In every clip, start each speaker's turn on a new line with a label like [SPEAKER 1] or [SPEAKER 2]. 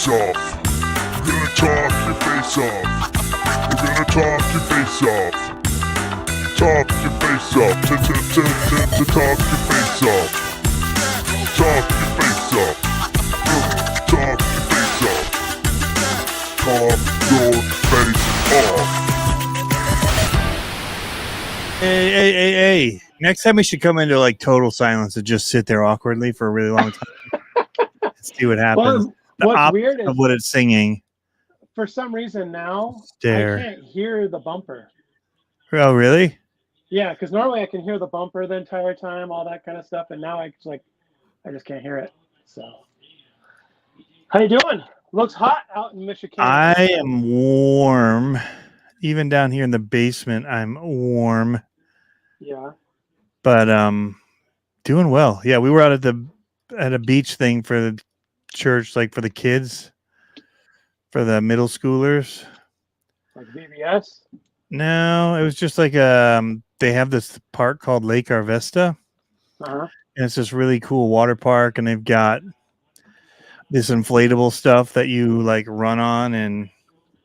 [SPEAKER 1] face off. We're gonna talk your face off. We're gonna talk your face off. Talk your face off. Talk your face off. Talk your face off. Talk your face off. Talk your face off.
[SPEAKER 2] Hey. Next time we should come into like total silence and just sit there awkwardly for a really long time and see what happens.
[SPEAKER 3] What's weird is
[SPEAKER 2] of what it's singing.
[SPEAKER 3] For some reason now,
[SPEAKER 2] Stare.
[SPEAKER 3] I can't hear the bumper.
[SPEAKER 2] Oh, really?
[SPEAKER 3] Yeah, because normally I can hear the bumper the entire time, all that kind of stuff, and now I just can't hear it. So, how you doing? Looks hot out in Michigan.
[SPEAKER 2] I am warm. Even down here in the basement, I'm warm.
[SPEAKER 3] Yeah.
[SPEAKER 2] But doing well. Yeah, we were out at a beach thing for the church, like for the kids, for the middle schoolers.
[SPEAKER 3] Like VBS?
[SPEAKER 2] No, it was just like they have this park called Lake Arvesta.
[SPEAKER 3] Uh-huh.
[SPEAKER 2] And it's this really cool water park, and they've got this inflatable stuff that you like run on and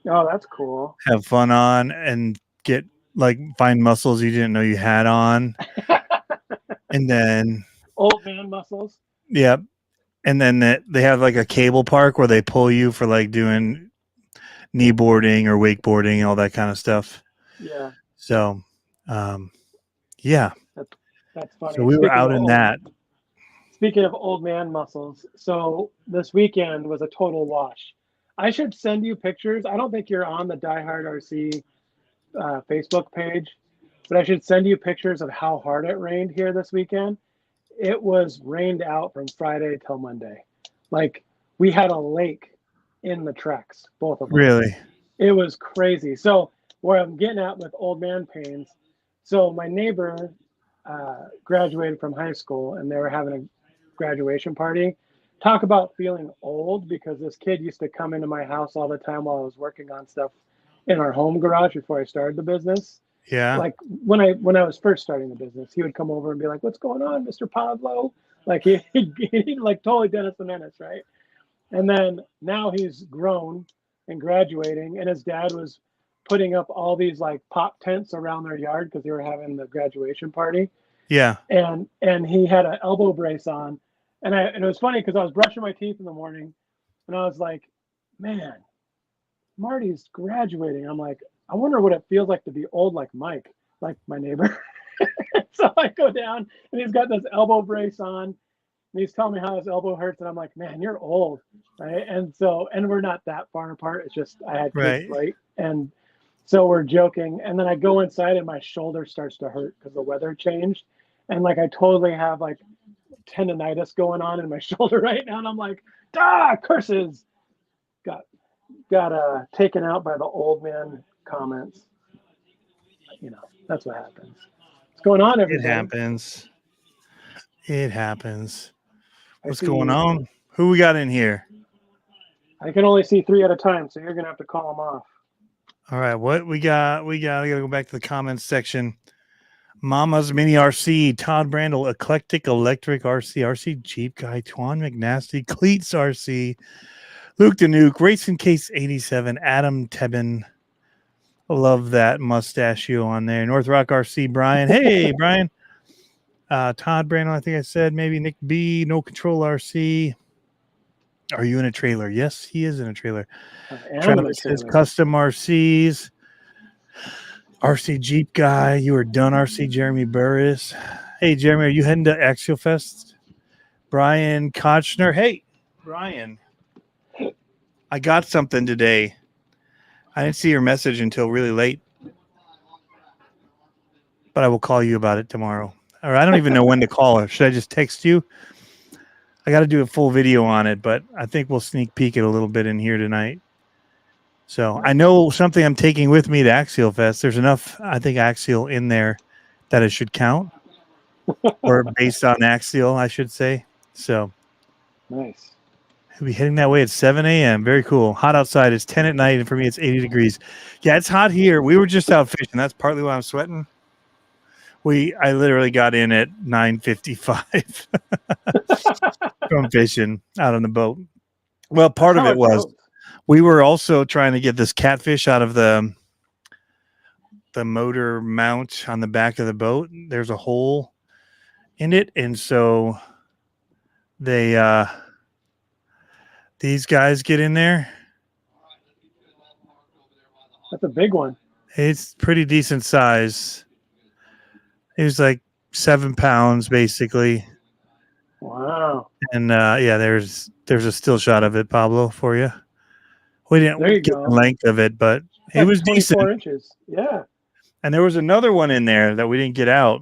[SPEAKER 3] that's cool.
[SPEAKER 2] Have fun on and get like find muscles you didn't know you had on. And then
[SPEAKER 3] old man muscles.
[SPEAKER 2] Yep. And then they have like a cable park where they pull you for like doing kneeboarding or wakeboarding and all that kind of stuff.
[SPEAKER 3] Yeah.
[SPEAKER 2] So, yeah.
[SPEAKER 3] That's funny.
[SPEAKER 2] So we were out in that.
[SPEAKER 3] Speaking of old man muscles, so this weekend was a total wash. I should send you pictures. I don't think you're on the Die Hard RC Facebook page, but I should send you pictures of how hard it rained here this weekend. It was rained out from Friday till Monday. Like we had a lake in the tracks, both of them.
[SPEAKER 2] Really?
[SPEAKER 3] It was crazy. So where I'm getting at with old man pains. So my neighbor graduated from high school and they were having a graduation party. Talk about feeling old, because this kid used to come into my house all the time while I was working on stuff in our home garage before I started the business.
[SPEAKER 2] Yeah.
[SPEAKER 3] Like when I was first starting the business, he would come over and be like, "What's going on, Mr. Pablo?" Like he like totally Dennis the Menace, right? And then now he's grown and graduating, and his dad was putting up all these like pop tents around their yard because they were having the graduation party.
[SPEAKER 2] Yeah.
[SPEAKER 3] And he had an elbow brace on. And it was funny because I was brushing my teeth in the morning and I was like, man, Marty's graduating. I'm like, I wonder what it feels like to be old like Mike, like my neighbor. So I go down and he's got this elbow brace on and he's telling me how his elbow hurts. And I'm like, man, you're old. Right. And we're not that far apart. It's just I had kids, right. And so we're joking. And then I go inside and my shoulder starts to hurt because the weather changed. And like I totally have like tendonitis going on in my shoulder right now, and I'm like, curses. Got taken out by the old man comments. You know, that's what happens. What's going on, everybody?
[SPEAKER 2] It happens. What's going on? Who we got in here?
[SPEAKER 3] I can only see 3 at a time, so you're gonna have to call them off.
[SPEAKER 2] All right, what we got? I gotta go back to the comments section. Mama's Mini RC, Todd Brandel, Eclectic Electric RC Jeep Guy, Twan McNasty, Cleats RC, Luke Danuke, Racing Case 87, Adam Tebben. Love that mustachio on there. North Rock RC, Brian. Hey, Brian. Todd Brandel, I think I said. Maybe Nick B, No Control RC. Are you in a trailer? Yes, he is in a trailer. Travis says Custom RCs. RC Jeep Guy, you are done. RC Jeremy Burris. Hey, Jeremy, are you heading to Axial Fest? Brian Kochner. Hey, Brian, I got something today. I didn't see your message until really late, but I will call you about it tomorrow. Or I don't even know when to call her. Should I just text you? I got to do a full video on it, but I think we'll sneak peek it a little bit in here tonight. So I know something I'm taking with me to Axial Fest. There's enough, I think, Axial in there that it should count, or based on Axial, I should say. So
[SPEAKER 3] nice.
[SPEAKER 2] We'll be heading that way at 7 a.m. Very cool. Hot outside. It's 10 at night, and for me, it's 80 degrees. Yeah, it's hot here. We were just out fishing. That's partly why I'm sweating. I literally got in at 9:55 from fishing out on the boat. Well, part
[SPEAKER 3] That's
[SPEAKER 2] of
[SPEAKER 3] how
[SPEAKER 2] it was
[SPEAKER 3] goes.
[SPEAKER 2] we were also trying to get this catfish out of the motor mount on the back of the boat. There's a hole in it, and so they these guys get in there.
[SPEAKER 3] That's a big one.
[SPEAKER 2] It's pretty decent size. It was like 7 pounds basically.
[SPEAKER 3] Wow.
[SPEAKER 2] And yeah, there's a still shot of it, Pablo, for you. We didn't
[SPEAKER 3] There you
[SPEAKER 2] get the
[SPEAKER 3] go.
[SPEAKER 2] length of it, but
[SPEAKER 3] It's
[SPEAKER 2] it
[SPEAKER 3] like
[SPEAKER 2] was
[SPEAKER 3] 24
[SPEAKER 2] decent.
[SPEAKER 3] inches. Yeah.
[SPEAKER 2] And there was another one in there that we didn't get out.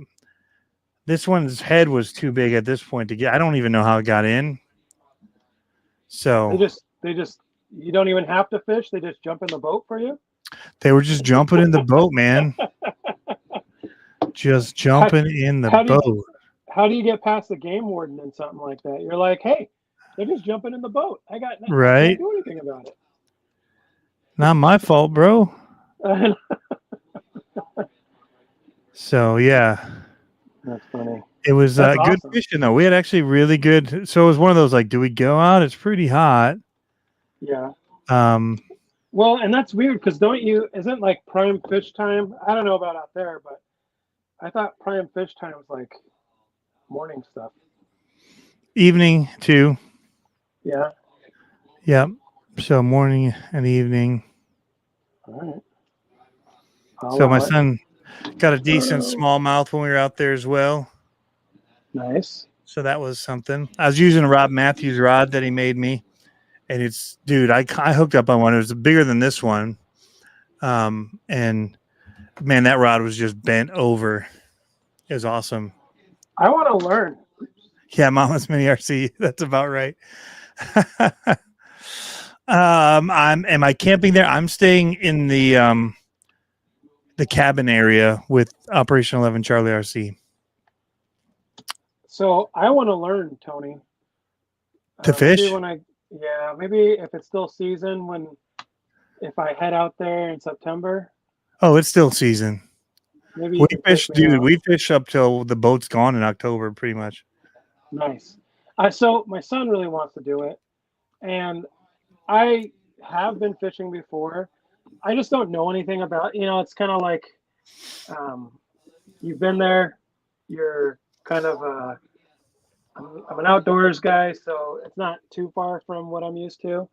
[SPEAKER 2] This one's head was too big at this point to get. I don't even know how it got in. So
[SPEAKER 3] They just you don't even have to fish. They just jump in the boat for you.
[SPEAKER 2] they were just jumping in the boat, man. Just jumping in the boat.
[SPEAKER 3] How do you get past the game warden and something like that? You're like, hey, they're just jumping in the boat. I
[SPEAKER 2] Right.
[SPEAKER 3] can't do anything about it.
[SPEAKER 2] Not my fault, bro. So yeah,
[SPEAKER 3] That's funny.
[SPEAKER 2] it was
[SPEAKER 3] That's
[SPEAKER 2] good
[SPEAKER 3] awesome.
[SPEAKER 2] fishing though. We had actually really good. So it was one of those like, do we go out? It's pretty hot.
[SPEAKER 3] Yeah.
[SPEAKER 2] Well,
[SPEAKER 3] and that's weird because isn't like prime fish time? I don't know about out there, but I thought prime fish time was like morning stuff.
[SPEAKER 2] evening too.
[SPEAKER 3] Yeah.
[SPEAKER 2] Yep. So morning and evening.
[SPEAKER 3] All right.
[SPEAKER 2] So my son got a decent smallmouth when we were out there as well.
[SPEAKER 3] Nice.
[SPEAKER 2] So that was something. I was using a Rob Matthews rod that he made me. And it's, dude, I hooked up on one. It was bigger than this one. And man, that rod was just bent over. It was awesome.
[SPEAKER 3] I want to learn.
[SPEAKER 2] Yeah, Mama's Mini RC. That's about right. Am I camping there? I'm staying in the cabin area with Operation 11 Charlie RC.
[SPEAKER 3] So I want to learn, Tony.
[SPEAKER 2] To fish?
[SPEAKER 3] Maybe if it's still season if I head out there in September.
[SPEAKER 2] Oh, it's still season.
[SPEAKER 3] Maybe
[SPEAKER 2] We fish, dude. We fish up till the boat's gone in October, pretty much.
[SPEAKER 3] Nice. So my son really wants to do it, and I have been fishing before. I just don't know anything about. It's kind of like you've been there. You're kind of I'm an outdoors guy, so it's not too far from what I'm used to,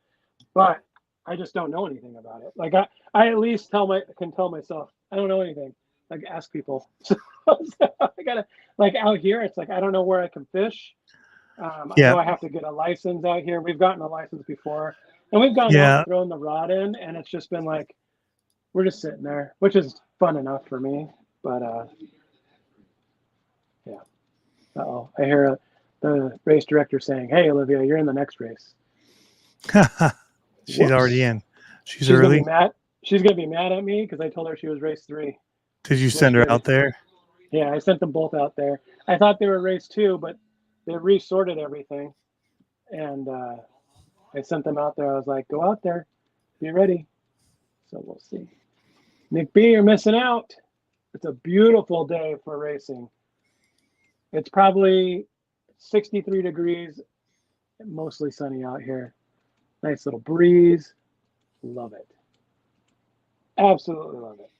[SPEAKER 3] but I just don't know anything about it. Like I at least can tell myself I don't know anything. Like ask people. So I gotta like out here. It's like I don't know where I can fish. I know I have to get a license out here. We've gotten a license before, and we've gone out and thrown the rod in, and it's just been like we're just sitting there, which is fun enough for me. But yeah. Uh-oh, I hear the race director saying, "Hey, Olivia, you're in the next race."
[SPEAKER 2] She's already in. She's
[SPEAKER 3] Gonna
[SPEAKER 2] early.
[SPEAKER 3] be mad. She's gonna be mad at me because I told her she was race 3.
[SPEAKER 2] Did you send her out there?
[SPEAKER 3] Yeah, I sent them both out there. I thought they were race 2, but they resorted everything, and I sent them out there. I was like, "Go out there, be ready." So we'll see. McBee, you're missing out. It's a beautiful day for racing. It's probably 63 degrees, mostly sunny out here. Nice little breeze. Love it. Absolutely love it.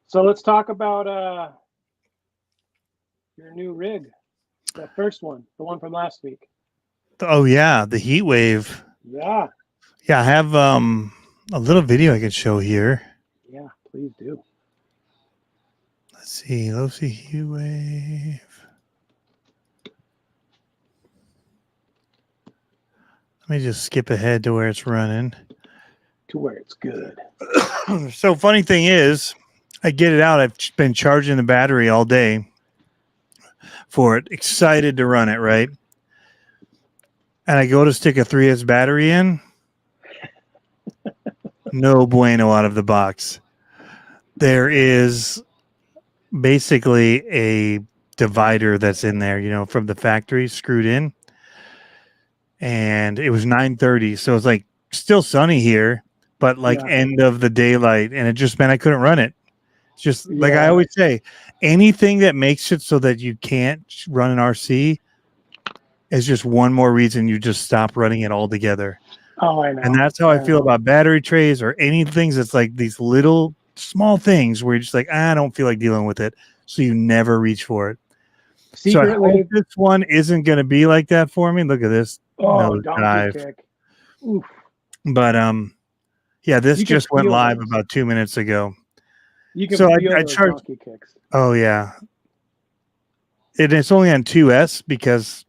[SPEAKER 3] So let's talk about your new rig. The first one, the one from last week.
[SPEAKER 2] Oh yeah, the heat wave.
[SPEAKER 3] Yeah.
[SPEAKER 2] Yeah, I have a little video I can show here.
[SPEAKER 3] Yeah, please do.
[SPEAKER 2] Let's see. Let's see heat wave. Let me just skip ahead to where it's running.
[SPEAKER 3] To where it's good.
[SPEAKER 2] So funny thing is, I get it out. I've been charging the battery all day for it. Excited to run it, right? And I go to stick a 3S battery in. No bueno out of the box. There is basically a divider that's in there, from the factory screwed in. And it was 9:30, so it's like still sunny here, but like end of the daylight, and it just meant I couldn't run it. It's just like I always say, anything that makes it so that you can't run an RC, is just one more reason you just stop running it altogether.
[SPEAKER 3] Oh, I know.
[SPEAKER 2] And that's how I feel about battery trays or any things that's like these little small things where you're just like, I don't feel like dealing with it. So you never reach for it. So I
[SPEAKER 3] Secretly,
[SPEAKER 2] hope this one isn't going to be like that for me. Look at this
[SPEAKER 3] donkey
[SPEAKER 2] dive.
[SPEAKER 3] kick. Oof.
[SPEAKER 2] But yeah, this
[SPEAKER 3] You can
[SPEAKER 2] just went
[SPEAKER 3] feel
[SPEAKER 2] live
[SPEAKER 3] those.
[SPEAKER 2] about 2 minutes ago.
[SPEAKER 3] You can
[SPEAKER 2] So
[SPEAKER 3] feel
[SPEAKER 2] I
[SPEAKER 3] those
[SPEAKER 2] charged.
[SPEAKER 3] donkey kicks.
[SPEAKER 2] Oh yeah, it's only on 2S because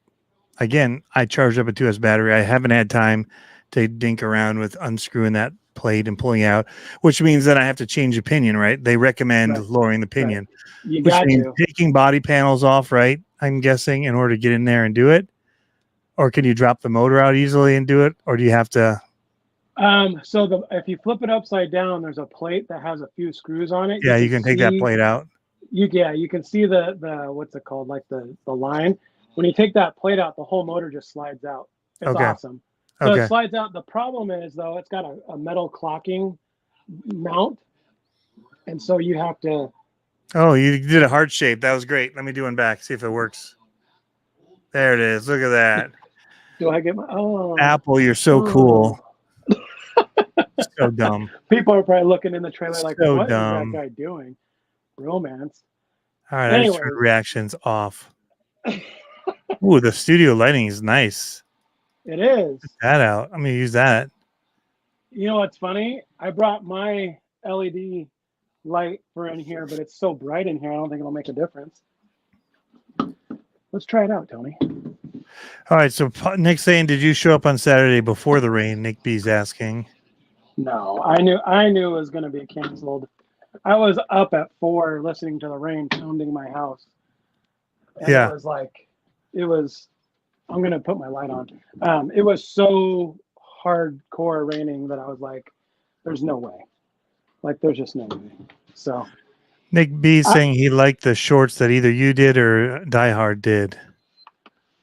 [SPEAKER 2] again, I charged up a 2S battery. I haven't had time to dink around with unscrewing that plate and pulling out, which means that I have to change the pinion, right? They recommend
[SPEAKER 3] Right.
[SPEAKER 2] lowering the pinion,
[SPEAKER 3] You
[SPEAKER 2] which
[SPEAKER 3] got
[SPEAKER 2] means
[SPEAKER 3] to.
[SPEAKER 2] taking body panels off, right? I'm guessing in order to get in there and do it. Or can you drop the motor out easily and do it? Or do you have to?
[SPEAKER 3] So if you flip it upside down, there's a plate that has a few screws on it.
[SPEAKER 2] Yeah, you can take that plate out.
[SPEAKER 3] You can see the what's it called, like the line. When you take that plate out, the whole motor just slides out. It's
[SPEAKER 2] Okay.
[SPEAKER 3] awesome. So
[SPEAKER 2] Okay.
[SPEAKER 3] it slides out. The problem is though, it's got a metal clocking mount, and so you have to.
[SPEAKER 2] Oh, you did a heart shape. That was great. Let me do one back. See if it works. There it is. Look at that.
[SPEAKER 3] Do I get my? Oh,
[SPEAKER 2] Apple, you're so cool. So dumb.
[SPEAKER 3] People are probably looking in the trailer like,
[SPEAKER 2] So
[SPEAKER 3] what
[SPEAKER 2] dumb.
[SPEAKER 3] is that guy doing? Romance.
[SPEAKER 2] All right, I just turned reactions off. Ooh, the studio lighting is nice.
[SPEAKER 3] It is.
[SPEAKER 2] Check that out. I'm gonna use that.
[SPEAKER 3] You know what's funny? I brought my LED light for in here, but it's so bright in here, I don't think it'll make a difference. Let's try it out, Tony.
[SPEAKER 2] All right, so Nick's saying, did you show up on Saturday before the rain? Nick B's asking.
[SPEAKER 3] No, I knew it was going to be canceled. I was up at 4 listening to the rain pounding my house. And
[SPEAKER 2] Yeah.
[SPEAKER 3] it was, I'm going to put my light on. It was so hardcore raining that I was like, there's no way. Like, there's just no way. So
[SPEAKER 2] Nick B saying he liked the shorts that either you did or Die Hard did.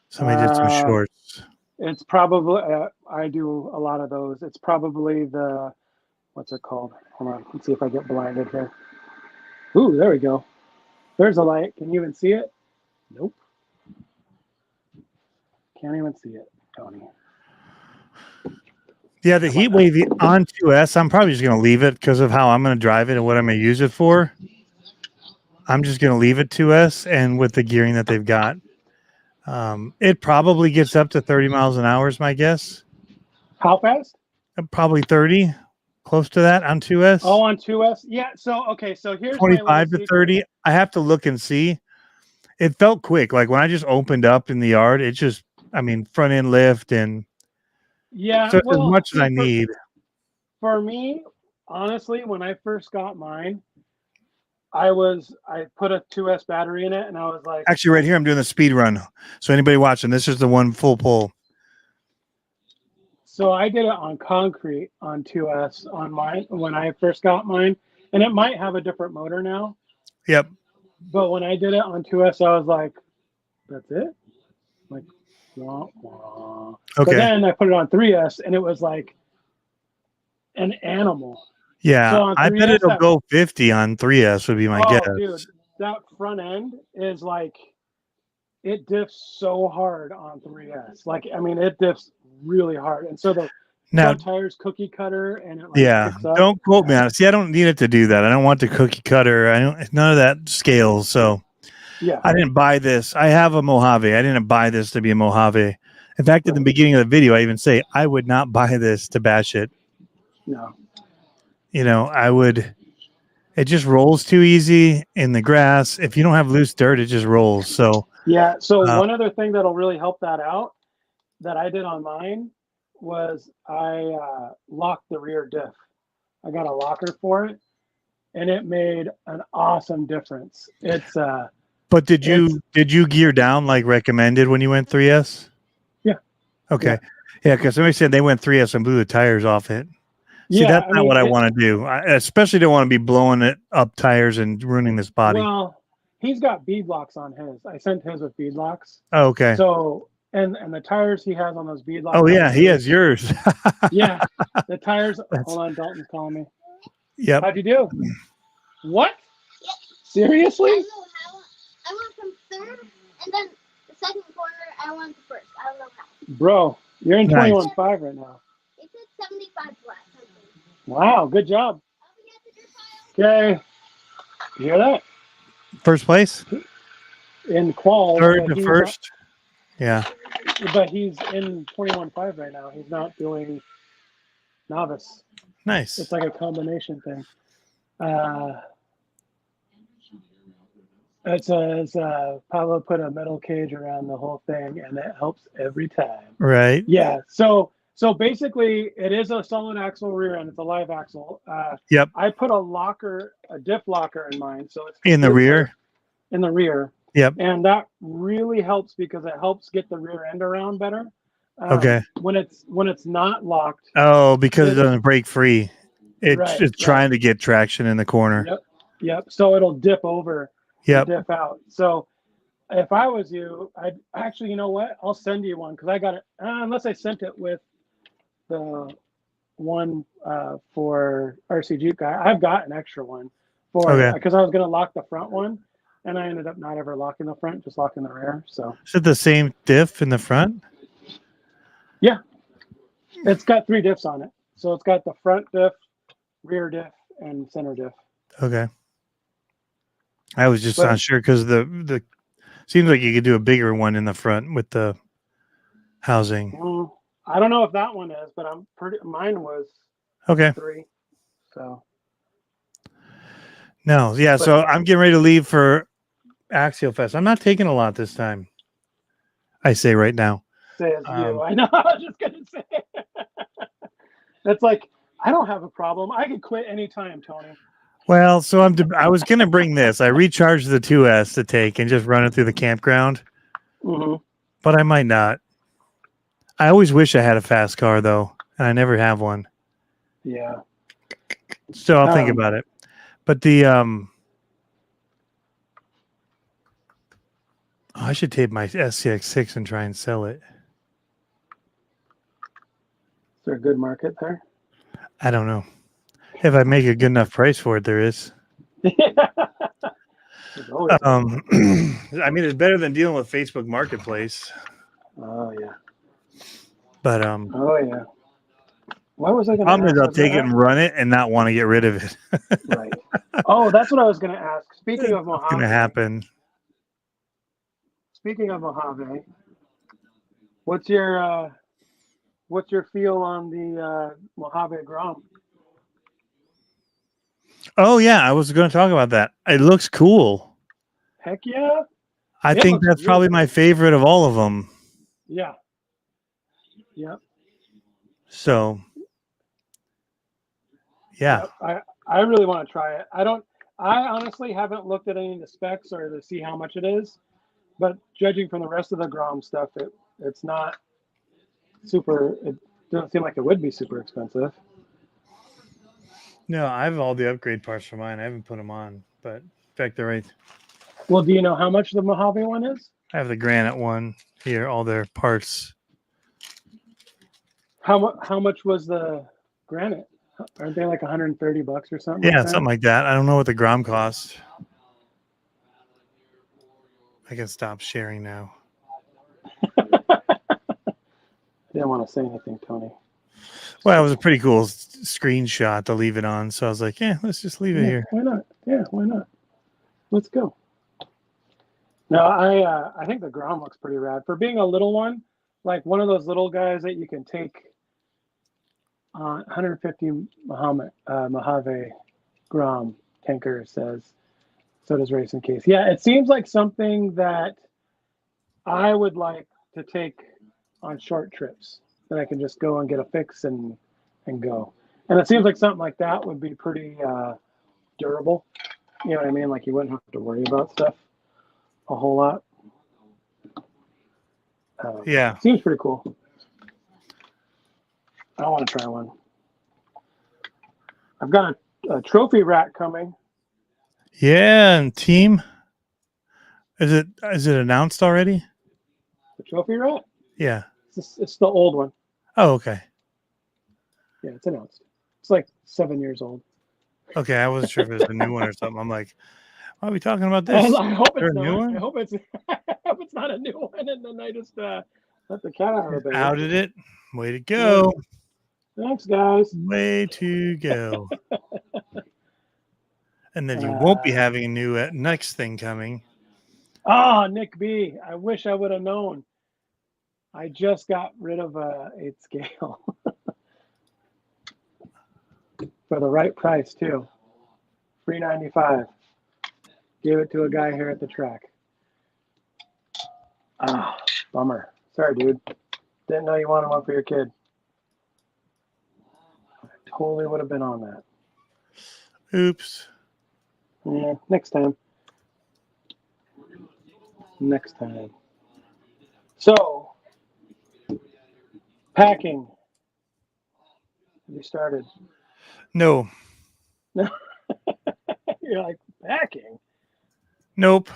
[SPEAKER 2] Somebody did some shorts.
[SPEAKER 3] It's probably, I do a lot of those. It's probably the, what's it called? Hold on. Let's see if I get blinded here. Ooh, there we go. There's a light. Can you even see it? Nope. Can't even see it, Tony.
[SPEAKER 2] Yeah, the heat wave on 2S, I'm probably just going to leave it because of how I'm going to drive it and what I'm going to use it for. I'm just going to leave it 2S and with the gearing that they've got. It probably gets up to 30 miles an hour is my guess.
[SPEAKER 3] How fast?
[SPEAKER 2] Probably 30, close to that on 2S.
[SPEAKER 3] Oh, on 2S? Yeah, so, okay, so here's
[SPEAKER 2] 25 to 30. I have to look and see. It felt quick. Like when I just opened up in the yard, it just, I mean, front end lift and
[SPEAKER 3] yeah,
[SPEAKER 2] so as much as I need.
[SPEAKER 3] For me, honestly, when I first got mine, I put a 2S battery in it and I was like,
[SPEAKER 2] actually right here, I'm doing the speed run. So anybody watching, this is the one full pull.
[SPEAKER 3] So I did it on concrete on 2S on mine when I first got mine, and it might have a different motor now.
[SPEAKER 2] Yep.
[SPEAKER 3] But when I did it on 2S, I was like, that's it? Like, wah, wah.
[SPEAKER 2] Okay.
[SPEAKER 3] But then I put it on 3S and it was like an animal.
[SPEAKER 2] Yeah.
[SPEAKER 3] So on 3S,
[SPEAKER 2] I bet it'll go 50 on 3S would be my guess.
[SPEAKER 3] Dude, that front end is like, it diffs so hard on 3S. Like, I mean, it diffs really hard. And so the front tires cookie cutter and it like picks up.
[SPEAKER 2] Don't quote me on it. See, I don't need it to do that. I don't want the cookie cutter. None of that scales. So
[SPEAKER 3] yeah,
[SPEAKER 2] I didn't buy this. I have a Mojave. I didn't buy this to be a Mojave. In fact, at the beginning of the video, I even say I would not buy this to bash it.
[SPEAKER 3] No.
[SPEAKER 2] You know, I would. It just rolls too easy in the grass. If you don't have loose dirt, it just rolls. So
[SPEAKER 3] yeah. So one other thing that'll really help that out that I did on mine was I locked the rear diff. I got a locker for it, and it made an awesome difference. It's
[SPEAKER 2] But did you gear down like recommended when you went 3S?
[SPEAKER 3] Yeah.
[SPEAKER 2] Okay. Yeah, because somebody said they went 3S and blew the tires off it. See,
[SPEAKER 3] yeah,
[SPEAKER 2] that's not what I want to do. I especially don't want to be blowing it up tires and ruining this body.
[SPEAKER 3] Well, he's got bead locks on his. I sent his with bead locks.
[SPEAKER 2] Oh, okay.
[SPEAKER 3] So and the tires he has on those bead locks.
[SPEAKER 2] Oh yeah, he has yours.
[SPEAKER 3] Yeah, the tires. Hold on, Dalton's calling me.
[SPEAKER 2] Yep.
[SPEAKER 3] How'd you do? What? Yep. Seriously?
[SPEAKER 4] I went from third, and then the second corner I want the first. I don't know how.
[SPEAKER 3] Bro, you're in
[SPEAKER 2] Nice.
[SPEAKER 3] 21.5 right now.
[SPEAKER 4] It said 75 flat.
[SPEAKER 3] Wow, good job. Okay. You hear that?
[SPEAKER 2] First place?
[SPEAKER 3] In quals,
[SPEAKER 2] Third
[SPEAKER 3] but
[SPEAKER 2] to
[SPEAKER 3] he's
[SPEAKER 2] first? Yeah.
[SPEAKER 3] but he's in 21.5 right now. He's not doing novice.
[SPEAKER 2] Nice.
[SPEAKER 3] It's like a combination thing. It says Pablo put a metal cage around the whole thing, and it helps every time.
[SPEAKER 2] Right.
[SPEAKER 3] Yeah. So basically, it is a solid axle rear end. It's a live axle.
[SPEAKER 2] Yep.
[SPEAKER 3] I put a diff locker in mine, so it's
[SPEAKER 2] In the rear?
[SPEAKER 3] In the rear.
[SPEAKER 2] Yep.
[SPEAKER 3] And that really helps because it helps get the rear end around better.
[SPEAKER 2] Okay.
[SPEAKER 3] When it's not locked.
[SPEAKER 2] Oh, because it doesn't break free. It's trying to get traction in the corner.
[SPEAKER 3] Yep. So it'll dip over.
[SPEAKER 2] Yep.
[SPEAKER 3] Dip out. So if I was you, I'd actually, you know what? I'll send you one because I got it. Unless I sent it with the one for RC Jeep guy. I've got an extra one for because I was going to lock the front one, and I ended up not ever locking the front, just locking the rear. So
[SPEAKER 2] is it the same diff in the front?
[SPEAKER 3] Yeah, it's got 3 diffs on it. So it's got the front diff, rear diff, and center diff.
[SPEAKER 2] Okay. I was just not sure because the seems like you could do a bigger one in the front with the housing.
[SPEAKER 3] I don't know if that one is, but mine was
[SPEAKER 2] okay.
[SPEAKER 3] 3. So
[SPEAKER 2] no, yeah. So I'm getting ready to leave for Axial Fest. I'm not taking a lot this time. I say right now.
[SPEAKER 3] Says you. I know. I was just gonna say. That's like I don't have a problem. I could quit anytime, Tony.
[SPEAKER 2] Well, so I was going to bring this. I recharged the 2S to take and just run it through the campground. But I might not. I always wish I had a fast car, though, and I never have one.
[SPEAKER 3] Yeah.
[SPEAKER 2] So I'll think about it. But I should take my SCX6 and try and sell it.
[SPEAKER 3] Is there a good market there?
[SPEAKER 2] I don't know. If I make a good enough price for it, there is.
[SPEAKER 3] I
[SPEAKER 2] mean, it's better than dealing with Facebook Marketplace.
[SPEAKER 3] Oh yeah.
[SPEAKER 2] But
[SPEAKER 3] oh yeah. Why was I going to?
[SPEAKER 2] Problem is, I'll take it and run it and not want to get rid of it.
[SPEAKER 3] Right. Oh, that's what I was going to ask. Speaking of Mojave,
[SPEAKER 2] going to happen.
[SPEAKER 3] Speaking of Mojave, what's your feel on the Mojave Grom?
[SPEAKER 2] Oh yeah, I was going to talk about that. It looks cool.
[SPEAKER 3] Heck yeah!
[SPEAKER 2] I think that's probably my favorite of all of them.
[SPEAKER 3] Yeah. Yep.
[SPEAKER 2] So. Yeah.
[SPEAKER 3] Yep. I really want to try it. I honestly haven't looked at any of the specs or to see how much it is, but judging from the rest of the Grom stuff, it's not super. It doesn't seem like it would be super expensive.
[SPEAKER 2] No, I have all the upgrade parts for mine. I haven't put them on, but in fact, they're right.
[SPEAKER 3] Well, do you know how much the Mojave one is?
[SPEAKER 2] I have the granite one here, all their parts.
[SPEAKER 3] How much was the granite? Aren't they like $130 or something?
[SPEAKER 2] Yeah,
[SPEAKER 3] like
[SPEAKER 2] something like that. I don't know what the Grom cost. I can stop sharing now.
[SPEAKER 3] I didn't want to say anything, Tony.
[SPEAKER 2] Well, it was a pretty cool screenshot to leave it on. So I was like, yeah, let's just leave it here.
[SPEAKER 3] Why not? Yeah, why not? Let's go. No, I think the Grom looks pretty rad. For being a little one, like one of those little guys that you can take 150 Mojave Grom tanker says, so does Racing Case. Yeah, it seems like something that I would like to take on short trips that I can just go and get a fix and go. And it seems like something like that would be pretty durable. You know what I mean? Like you wouldn't have to worry about stuff a whole lot.
[SPEAKER 2] Yeah.
[SPEAKER 3] Seems pretty cool. I want to try one. I've got a trophy rack coming.
[SPEAKER 2] Yeah, and team. Is it announced already?
[SPEAKER 3] The trophy rack?
[SPEAKER 2] Yeah.
[SPEAKER 3] It's the old one.
[SPEAKER 2] Oh, okay.
[SPEAKER 3] Yeah, it's announced. It's like 7 years old.
[SPEAKER 2] Okay, I wasn't sure if it was a new one or something. I'm like, Why are we talking about this?
[SPEAKER 3] I hope
[SPEAKER 2] Is there
[SPEAKER 3] it's
[SPEAKER 2] a new
[SPEAKER 3] not.
[SPEAKER 2] one?
[SPEAKER 3] I hope it's not a new one, and then I just let the cat out of the bag.
[SPEAKER 2] Outed it. Way to go.
[SPEAKER 3] Thanks, guys.
[SPEAKER 2] Way to go. And then you won't be having a new next thing coming.
[SPEAKER 3] Oh, Nick B. I wish I would have known. I just got rid of a 8 scale for the right price too. $395. Gave it to a guy here at the track. Ah, bummer. Sorry, dude. Didn't know you wanted one for your kid. I totally would have been on that.
[SPEAKER 2] Oops.
[SPEAKER 3] Yeah, next time. Next time. So, packing. Have you started?
[SPEAKER 2] No.
[SPEAKER 3] You're like, packing?
[SPEAKER 2] Nope.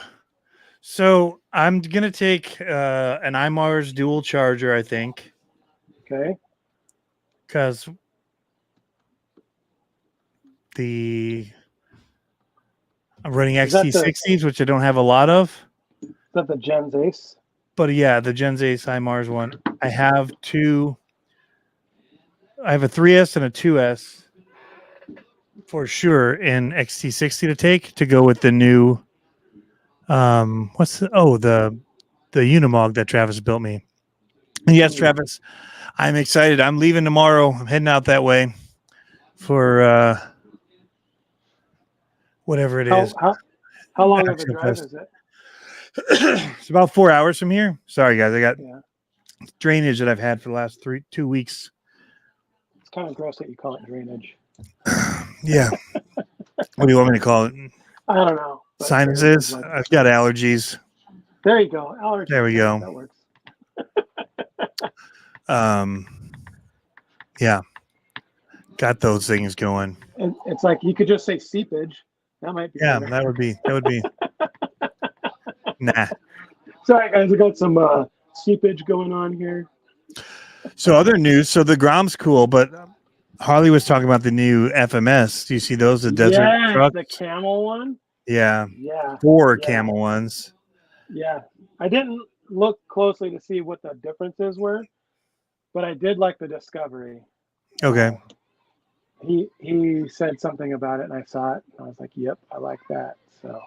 [SPEAKER 2] So I'm gonna take an iMars dual charger, I think,
[SPEAKER 3] Okay.
[SPEAKER 2] because I'm running
[SPEAKER 3] Is that the-
[SPEAKER 2] XT60s, which I don't have a lot of.
[SPEAKER 3] Is that the Gens Ace?
[SPEAKER 2] But yeah, the Gens Ace iMars one. I have two. I have a 3S and a 2S for in XT60 to take to go with the new. The Unimog that Travis built me. And yes, Travis, I'm excited. I'm leaving tomorrow. I'm heading out that way for whatever it is.
[SPEAKER 3] How long of a
[SPEAKER 2] Axial
[SPEAKER 3] drive
[SPEAKER 2] Fest.
[SPEAKER 3] is it?
[SPEAKER 2] It's about 4 hours from here. Sorry, guys. I got
[SPEAKER 3] Yeah.
[SPEAKER 2] drainage that I've had for the last 2 weeks.
[SPEAKER 3] It's kind of gross that you call it drainage.
[SPEAKER 2] Yeah. What do you want me to call it?
[SPEAKER 3] I don't know. but
[SPEAKER 2] Sinuses.
[SPEAKER 3] like-
[SPEAKER 2] I've got allergies.
[SPEAKER 3] There you go. Allergies.
[SPEAKER 2] There we go.
[SPEAKER 3] That works.
[SPEAKER 2] Yeah. Got those things going.
[SPEAKER 3] And it's like you could just say seepage. That might be.
[SPEAKER 2] Yeah,
[SPEAKER 3] better.
[SPEAKER 2] that would be. Nah.
[SPEAKER 3] Sorry, guys. I got some seepage going on here.
[SPEAKER 2] So other news. So the Grom's cool, but Harley was talking about the new FMS. Do you see those? The desert trucks?
[SPEAKER 3] The camel one.
[SPEAKER 2] Yeah.
[SPEAKER 3] Yeah.
[SPEAKER 2] 4
[SPEAKER 3] Yeah.
[SPEAKER 2] camel ones.
[SPEAKER 3] Yeah. I didn't look closely to see what the differences were, but I did like the Discovery.
[SPEAKER 2] Okay.
[SPEAKER 3] He said something about it, and I saw it. And I was like, "Yep, I like that." So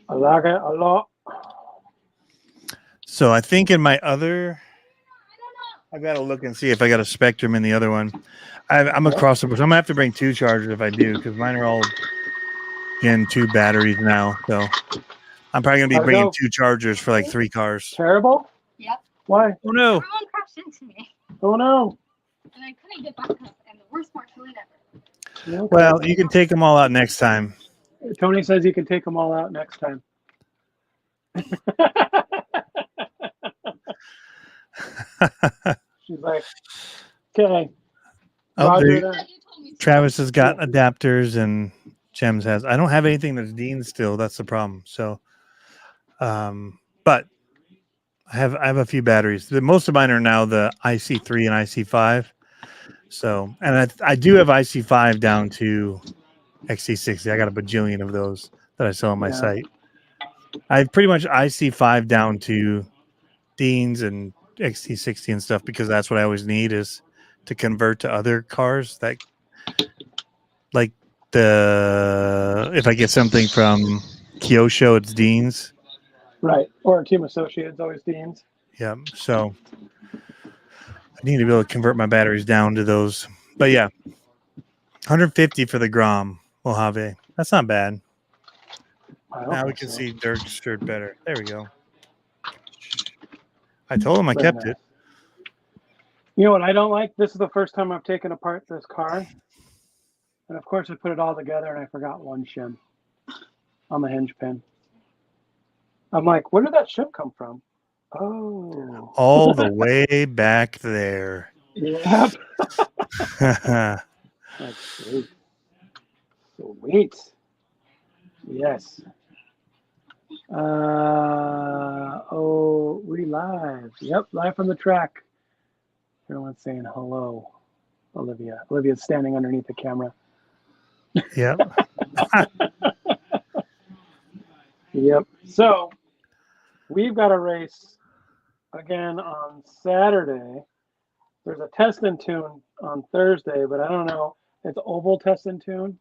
[SPEAKER 3] I like it a lot.
[SPEAKER 2] So I think in my other, I got to look and see if I got a Spectrum in the other one. I'm across the board. So I'm gonna have to bring 2 chargers if I do, because mine are all Gen 2 batteries now. So I'm probably gonna be
[SPEAKER 3] How'd it
[SPEAKER 2] bringing
[SPEAKER 3] go?
[SPEAKER 2] 2 chargers for like 3 cars.
[SPEAKER 3] Terrible.
[SPEAKER 4] Yep.
[SPEAKER 3] Why?
[SPEAKER 2] Oh no!
[SPEAKER 4] Everyone crashed into me,
[SPEAKER 3] Oh no.
[SPEAKER 4] and I couldn't get back up. And the worst part to it ever.
[SPEAKER 3] Okay.
[SPEAKER 2] Well, you can take them all out next time.
[SPEAKER 3] Tony says you can take them all out next time. She's like, "Okay."
[SPEAKER 2] Oh,
[SPEAKER 3] Roger
[SPEAKER 2] there-
[SPEAKER 3] that.
[SPEAKER 4] You told me to.
[SPEAKER 2] Travis has got adapters and Gems has. I don't have anything that's Dean still. That's the problem. So, but I have a few batteries. Most of mine are now the IC3 and IC5. So, and I do have IC5 down to XC60. I got a bajillion of those that I sell on my
[SPEAKER 3] Yeah.
[SPEAKER 2] site. I have pretty much IC5 down to Dean's and XT60 and stuff, because that's what I always need is to convert to other cars that, like, if I get something from Kyosho, it's Dean's.
[SPEAKER 3] Right. Or Team Associates, always Dean's.
[SPEAKER 2] Yeah. So I need to be able to convert my batteries down to those. But yeah, 150 for the Grom Mojave. That's not bad.
[SPEAKER 3] I don't
[SPEAKER 2] Now we
[SPEAKER 3] think
[SPEAKER 2] can
[SPEAKER 3] so.
[SPEAKER 2] see Dirk's shirt better. There we go. I told him I
[SPEAKER 3] Very
[SPEAKER 2] kept
[SPEAKER 3] nice.
[SPEAKER 2] it.
[SPEAKER 3] You know what I don't like? This is the first time I've taken apart this car. And of course I put it all together and I forgot one shim on the hinge pin. I'm like, where did that shim come from? Oh.
[SPEAKER 2] All the way back there.
[SPEAKER 3] Yep.
[SPEAKER 2] Yeah.
[SPEAKER 3] That's great. Sweet. Yes. We live. Yep, live from the track. Everyone's saying hello. Olivia. Olivia's standing underneath the camera. Yep. So we've got a race again on Saturday. There's a test and tune on Thursday, but I don't know. It's oval test and tune,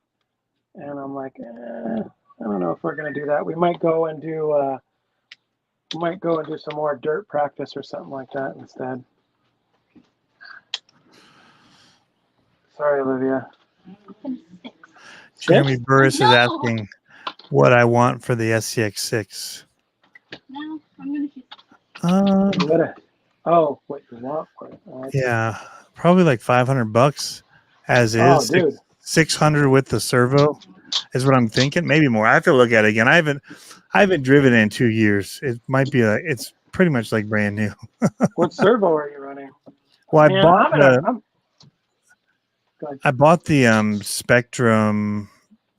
[SPEAKER 3] and I'm like, I don't know if we're gonna do that. We might go and do some more dirt practice or something like that instead. Sorry, Olivia.
[SPEAKER 2] Jeremy
[SPEAKER 3] Six?
[SPEAKER 2] Burris is
[SPEAKER 4] No.
[SPEAKER 2] asking what I want for the SCX6.
[SPEAKER 4] No, I'm gonna shoot.
[SPEAKER 3] Oh, what you want for it?
[SPEAKER 2] Yeah, probably like $500 as
[SPEAKER 3] Oh,
[SPEAKER 2] is.
[SPEAKER 3] dude.
[SPEAKER 2] 600 with the servo is what I'm thinking. Maybe more. I have to look at it again. I haven't driven it in 2 years. It might be it's pretty much like brand new.
[SPEAKER 3] What servo are you running?
[SPEAKER 2] Well,
[SPEAKER 3] Man,
[SPEAKER 2] I bought the Spectrum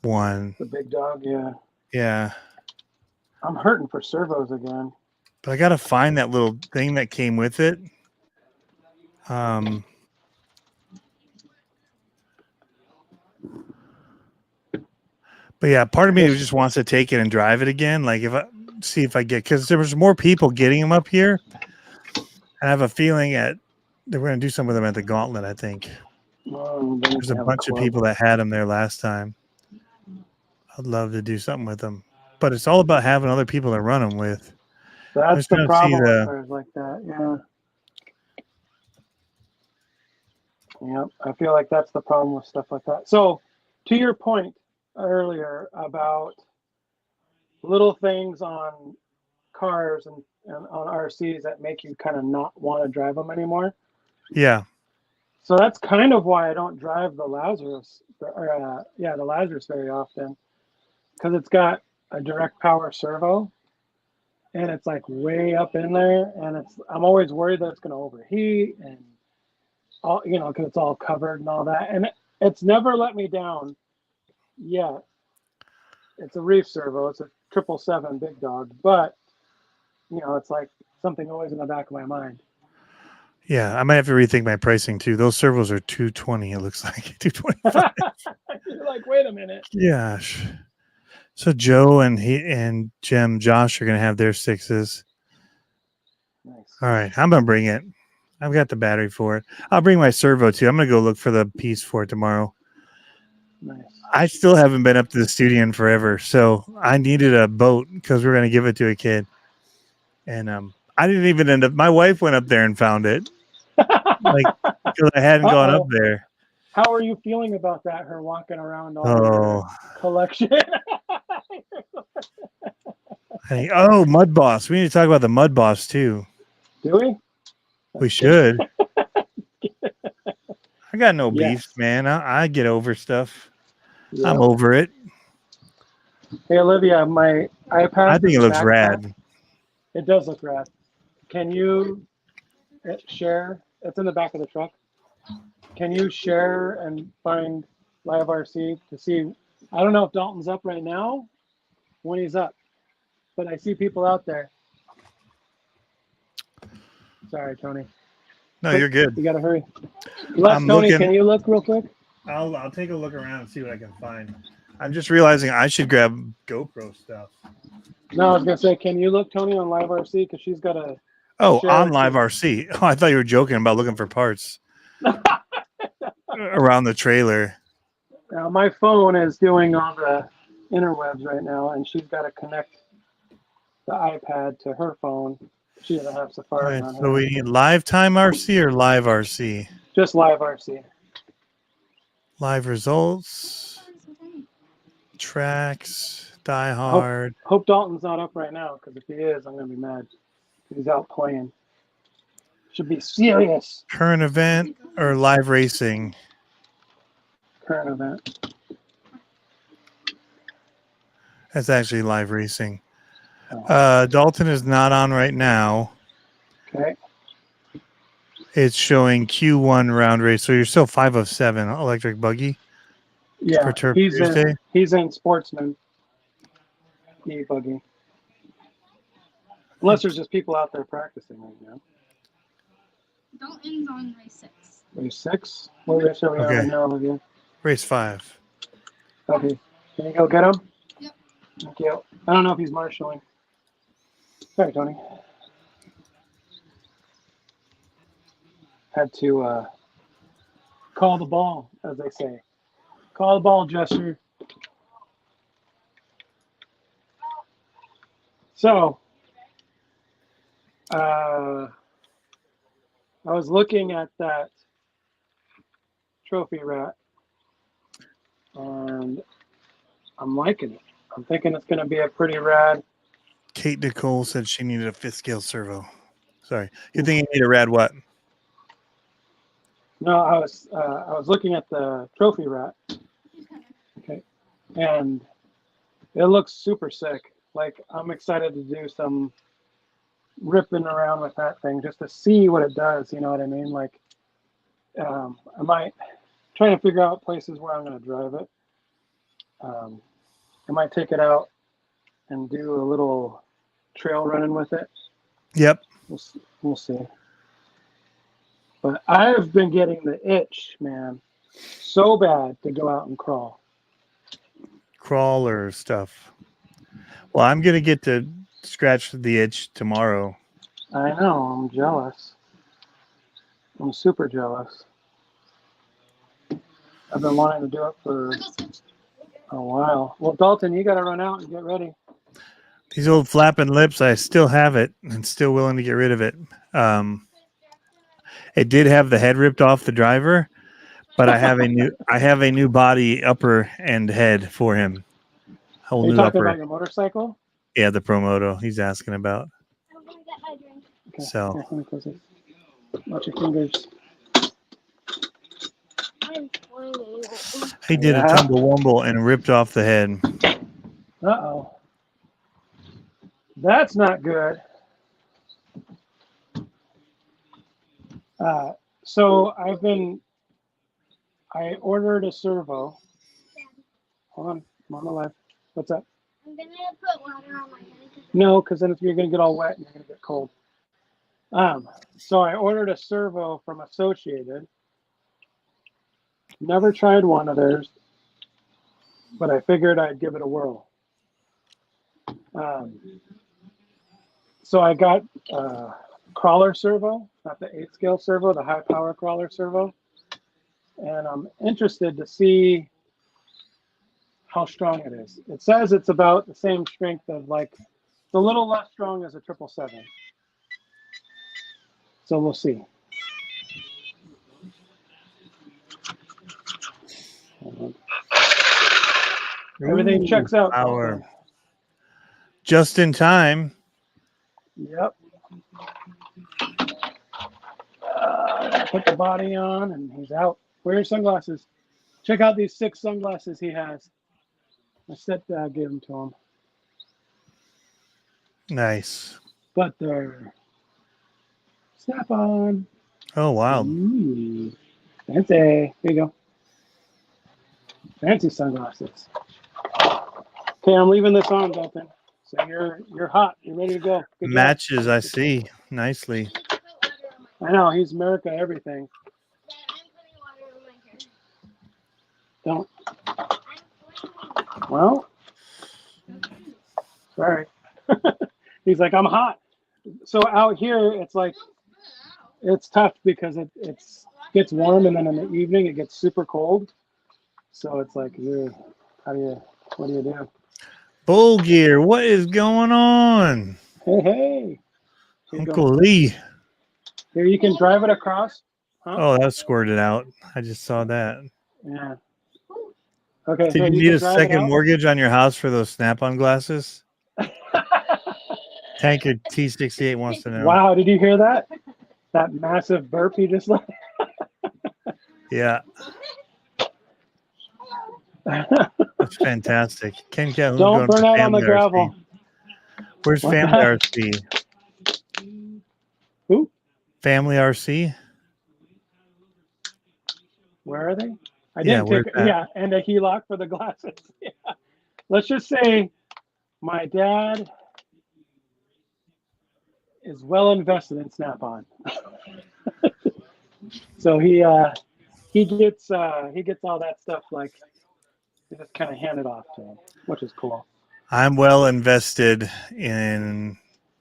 [SPEAKER 2] one.
[SPEAKER 3] the big dog, yeah.
[SPEAKER 2] Yeah.
[SPEAKER 3] I'm hurting for servos again.
[SPEAKER 2] But I gotta find that little thing that came with it. But yeah, part of me just wants to take it and drive it again. Like see if I get, because there was more people getting them up here. I have a feeling that we're going to do some with them at the Gauntlet. I think there's a bunch of people that had them there last time. I'd love to do something with them, but it's all about having other people to run them with.
[SPEAKER 3] That's the problem with cars like that. Yeah. Yep. I feel like that's the problem with stuff like that. So, to your point earlier about little things on cars and on RCs that make you kind of not want to drive them anymore.
[SPEAKER 2] Yeah.
[SPEAKER 3] So that's kind of why I don't drive the Lazarus, the Lazarus very often, because it's got a direct power servo, and it's like way up in there, and I'm always worried that it's going to overheat, and all, because it's all covered and all that, and it's never let me down yet. It's a reef servo. It's a 777 big dog, but it's like something always in the back of my mind.
[SPEAKER 2] Yeah, I might have to rethink my pricing too. Those servos are $220. It looks like $225.
[SPEAKER 3] You're like, wait a minute.
[SPEAKER 2] Gosh. So Joe and Josh are gonna have their 6s.
[SPEAKER 3] Nice.
[SPEAKER 2] All right, I'm gonna bring it. I've got the battery for it. I'll bring my servo too. I'm gonna go look for the piece for it tomorrow.
[SPEAKER 3] Nice.
[SPEAKER 2] I still haven't been up to the studio in forever, so I needed a boat because we're gonna give it to a kid. And I didn't even end up. My wife went up there and found it, like because I hadn't gone up there.
[SPEAKER 3] How are you feeling about that? Her walking around all your collection.
[SPEAKER 2] Mud Boss. We need to talk about the Mud Boss too.
[SPEAKER 3] Do we?
[SPEAKER 2] We should. I got no beefs, man. I get over stuff. Yep. I'm over it.
[SPEAKER 3] Hey, Olivia, my iPad.
[SPEAKER 2] I think it looks rad.
[SPEAKER 3] It does look rad. Can you share? It's in the back of the truck. Can you share and find Live RC to see? I don't know if Dalton's up right now, when he's up, but I see people out there. Sorry, Tony.
[SPEAKER 2] No, you're good.
[SPEAKER 3] You gotta hurry. Tony, can you look real quick?
[SPEAKER 2] I'll take a look around and see what I can find. I'm just realizing I should grab GoPro stuff.
[SPEAKER 3] No, I was gonna say, can you look, Tony, on Live RC, because she's got a.
[SPEAKER 2] On Live RC. Oh, I thought you were joking about looking for parts around the trailer.
[SPEAKER 3] Now, my phone is doing all the interwebs right now, and she's got to connect the iPad to her phone. She doesn't have Safari on her.
[SPEAKER 2] So we need Lifetime RC or Live RC?
[SPEAKER 3] Just Live RC.
[SPEAKER 2] Live results, tracks, Die Hard.
[SPEAKER 3] Hope Dalton's not up right now, because if he is, I'm going to be mad. He's out playing. Should be serious.
[SPEAKER 2] Current event or live racing?
[SPEAKER 3] Current event.
[SPEAKER 2] That's actually live racing. Dalton is not on right now.
[SPEAKER 3] Okay.
[SPEAKER 2] It's showing Q1 round race. So you're still 5 of 7 electric buggy.
[SPEAKER 3] Yeah.
[SPEAKER 2] For Turf Tuesday.
[SPEAKER 3] He's in Sportsman. E-buggy. Unless there's just people out there practicing right now.
[SPEAKER 4] Dalton's on race 6.
[SPEAKER 3] Race 6? What race are we on right now, Olivia?
[SPEAKER 2] Race 5.
[SPEAKER 3] Okay. Can you go get him?
[SPEAKER 4] Yep.
[SPEAKER 3] Thank you. I don't know if he's marshalling. Sorry, Tony. Had to call the ball, as they say. Call the ball, Jester. So, I was looking at that trophy rat, and I'm liking it. I'm thinking it's going to be a pretty rad.
[SPEAKER 2] Kate Nicole said she needed a fifth scale servo. Sorry. You think you need a rad what?
[SPEAKER 3] No, I was looking at the trophy rat. Okay, and it looks super sick. Like, I'm excited to do some ripping around with that thing just to see what it does. You know what I mean? Like, I might try to figure out places where I'm going to drive it. I might take it out and do a little trail running with it.
[SPEAKER 2] Yep.
[SPEAKER 3] We'll see. But I've been getting the itch, man, so bad to go out and crawl.
[SPEAKER 2] Crawler stuff. Well, I'm going to get to scratch the itch tomorrow.
[SPEAKER 3] I know. I'm jealous. I'm super jealous. I've been wanting to do it for a while. Well, Dalton, you got to run out and get ready.
[SPEAKER 2] These old flapping lips, I still have it and still willing to get rid of it. It did have the head ripped off the driver, but I have a new body upper and head for him. Whole
[SPEAKER 3] Are you
[SPEAKER 2] new
[SPEAKER 3] talking
[SPEAKER 2] upper.
[SPEAKER 3] about your motorcycle?
[SPEAKER 2] Yeah, the Promoto he's asking about.
[SPEAKER 4] I'm gonna get my drink.
[SPEAKER 3] Okay.
[SPEAKER 2] So.
[SPEAKER 3] Here, let me close it. Watch your fingers.
[SPEAKER 4] I'm swinging.
[SPEAKER 2] He did a tumble-wumble and ripped off the head.
[SPEAKER 3] Uh-oh. That's not good. So I ordered a servo. Hold on, I'm on the left. What's up?
[SPEAKER 4] I'm gonna put water on my head.
[SPEAKER 3] No, because then if you're going to get all wet and you're going to get cold. So I ordered a servo from Associated. Never tried one of theirs, but I figured I'd give it a whirl. So I got crawler servo, not the 8-scale servo, the high power crawler servo. And I'm interested to see how strong it is. It says it's about the same strength of, like, it's a little less strong as a 777. So we'll see. Everything
[SPEAKER 2] Ooh,
[SPEAKER 3] checks out.
[SPEAKER 2] Power. Just in time.
[SPEAKER 3] Yep. Put the body on and he's out. Wear your sunglasses. Check out these 6 sunglasses he has. My stepdad gave them to him.
[SPEAKER 2] Nice.
[SPEAKER 3] But they're snap on.
[SPEAKER 2] Oh, wow.
[SPEAKER 3] Ooh, fancy. Here you go. Fancy sunglasses. Okay, I'm leaving this on, Dalton. So you're hot. You're ready to go. Good job.
[SPEAKER 2] Matches, I see. Nicely.
[SPEAKER 4] Put water on my
[SPEAKER 3] I know, he's America everything.
[SPEAKER 4] Dad, I'm putting water on my hair.
[SPEAKER 3] Don't.
[SPEAKER 4] I'm swinging.
[SPEAKER 3] Well, sorry. He's like, I'm hot. So out here, it's like, it's tough because it gets warm and then in the evening it gets super cold. So it's like, what do you do?
[SPEAKER 2] Bull Gear, what is going on?
[SPEAKER 3] Hey. Here you
[SPEAKER 2] Uncle
[SPEAKER 3] go.
[SPEAKER 2] Lee.
[SPEAKER 3] Here, you can drive it across. Huh?
[SPEAKER 2] Oh, that squirted out. I just saw that.
[SPEAKER 3] Yeah. Okay.
[SPEAKER 2] Did
[SPEAKER 3] here,
[SPEAKER 2] you need
[SPEAKER 3] can
[SPEAKER 2] a
[SPEAKER 3] drive it
[SPEAKER 2] second
[SPEAKER 3] out.
[SPEAKER 2] mortgage on your house for those snap-on glasses? Tanker T68 wants to know.
[SPEAKER 3] Wow, did you hear that? That massive burp he just let.
[SPEAKER 2] Yeah, that's fantastic. Ken Calhoun
[SPEAKER 3] Don't
[SPEAKER 2] going
[SPEAKER 3] burn
[SPEAKER 2] for
[SPEAKER 3] out on the
[SPEAKER 2] Family
[SPEAKER 3] gravel.
[SPEAKER 2] RC. Where's
[SPEAKER 3] What
[SPEAKER 2] Family
[SPEAKER 3] the
[SPEAKER 2] RC?
[SPEAKER 3] Who?
[SPEAKER 2] Family RC?
[SPEAKER 3] Where are they? I
[SPEAKER 2] Yeah,
[SPEAKER 3] didn't
[SPEAKER 2] where's
[SPEAKER 3] take.
[SPEAKER 2] that?
[SPEAKER 3] Yeah, and a HELOC for the glasses. Yeah. Let's just say my dad is well invested in Snap-on. So he gets all that stuff, like, they just kind of hand it off to him, which is cool.
[SPEAKER 2] I'm well invested in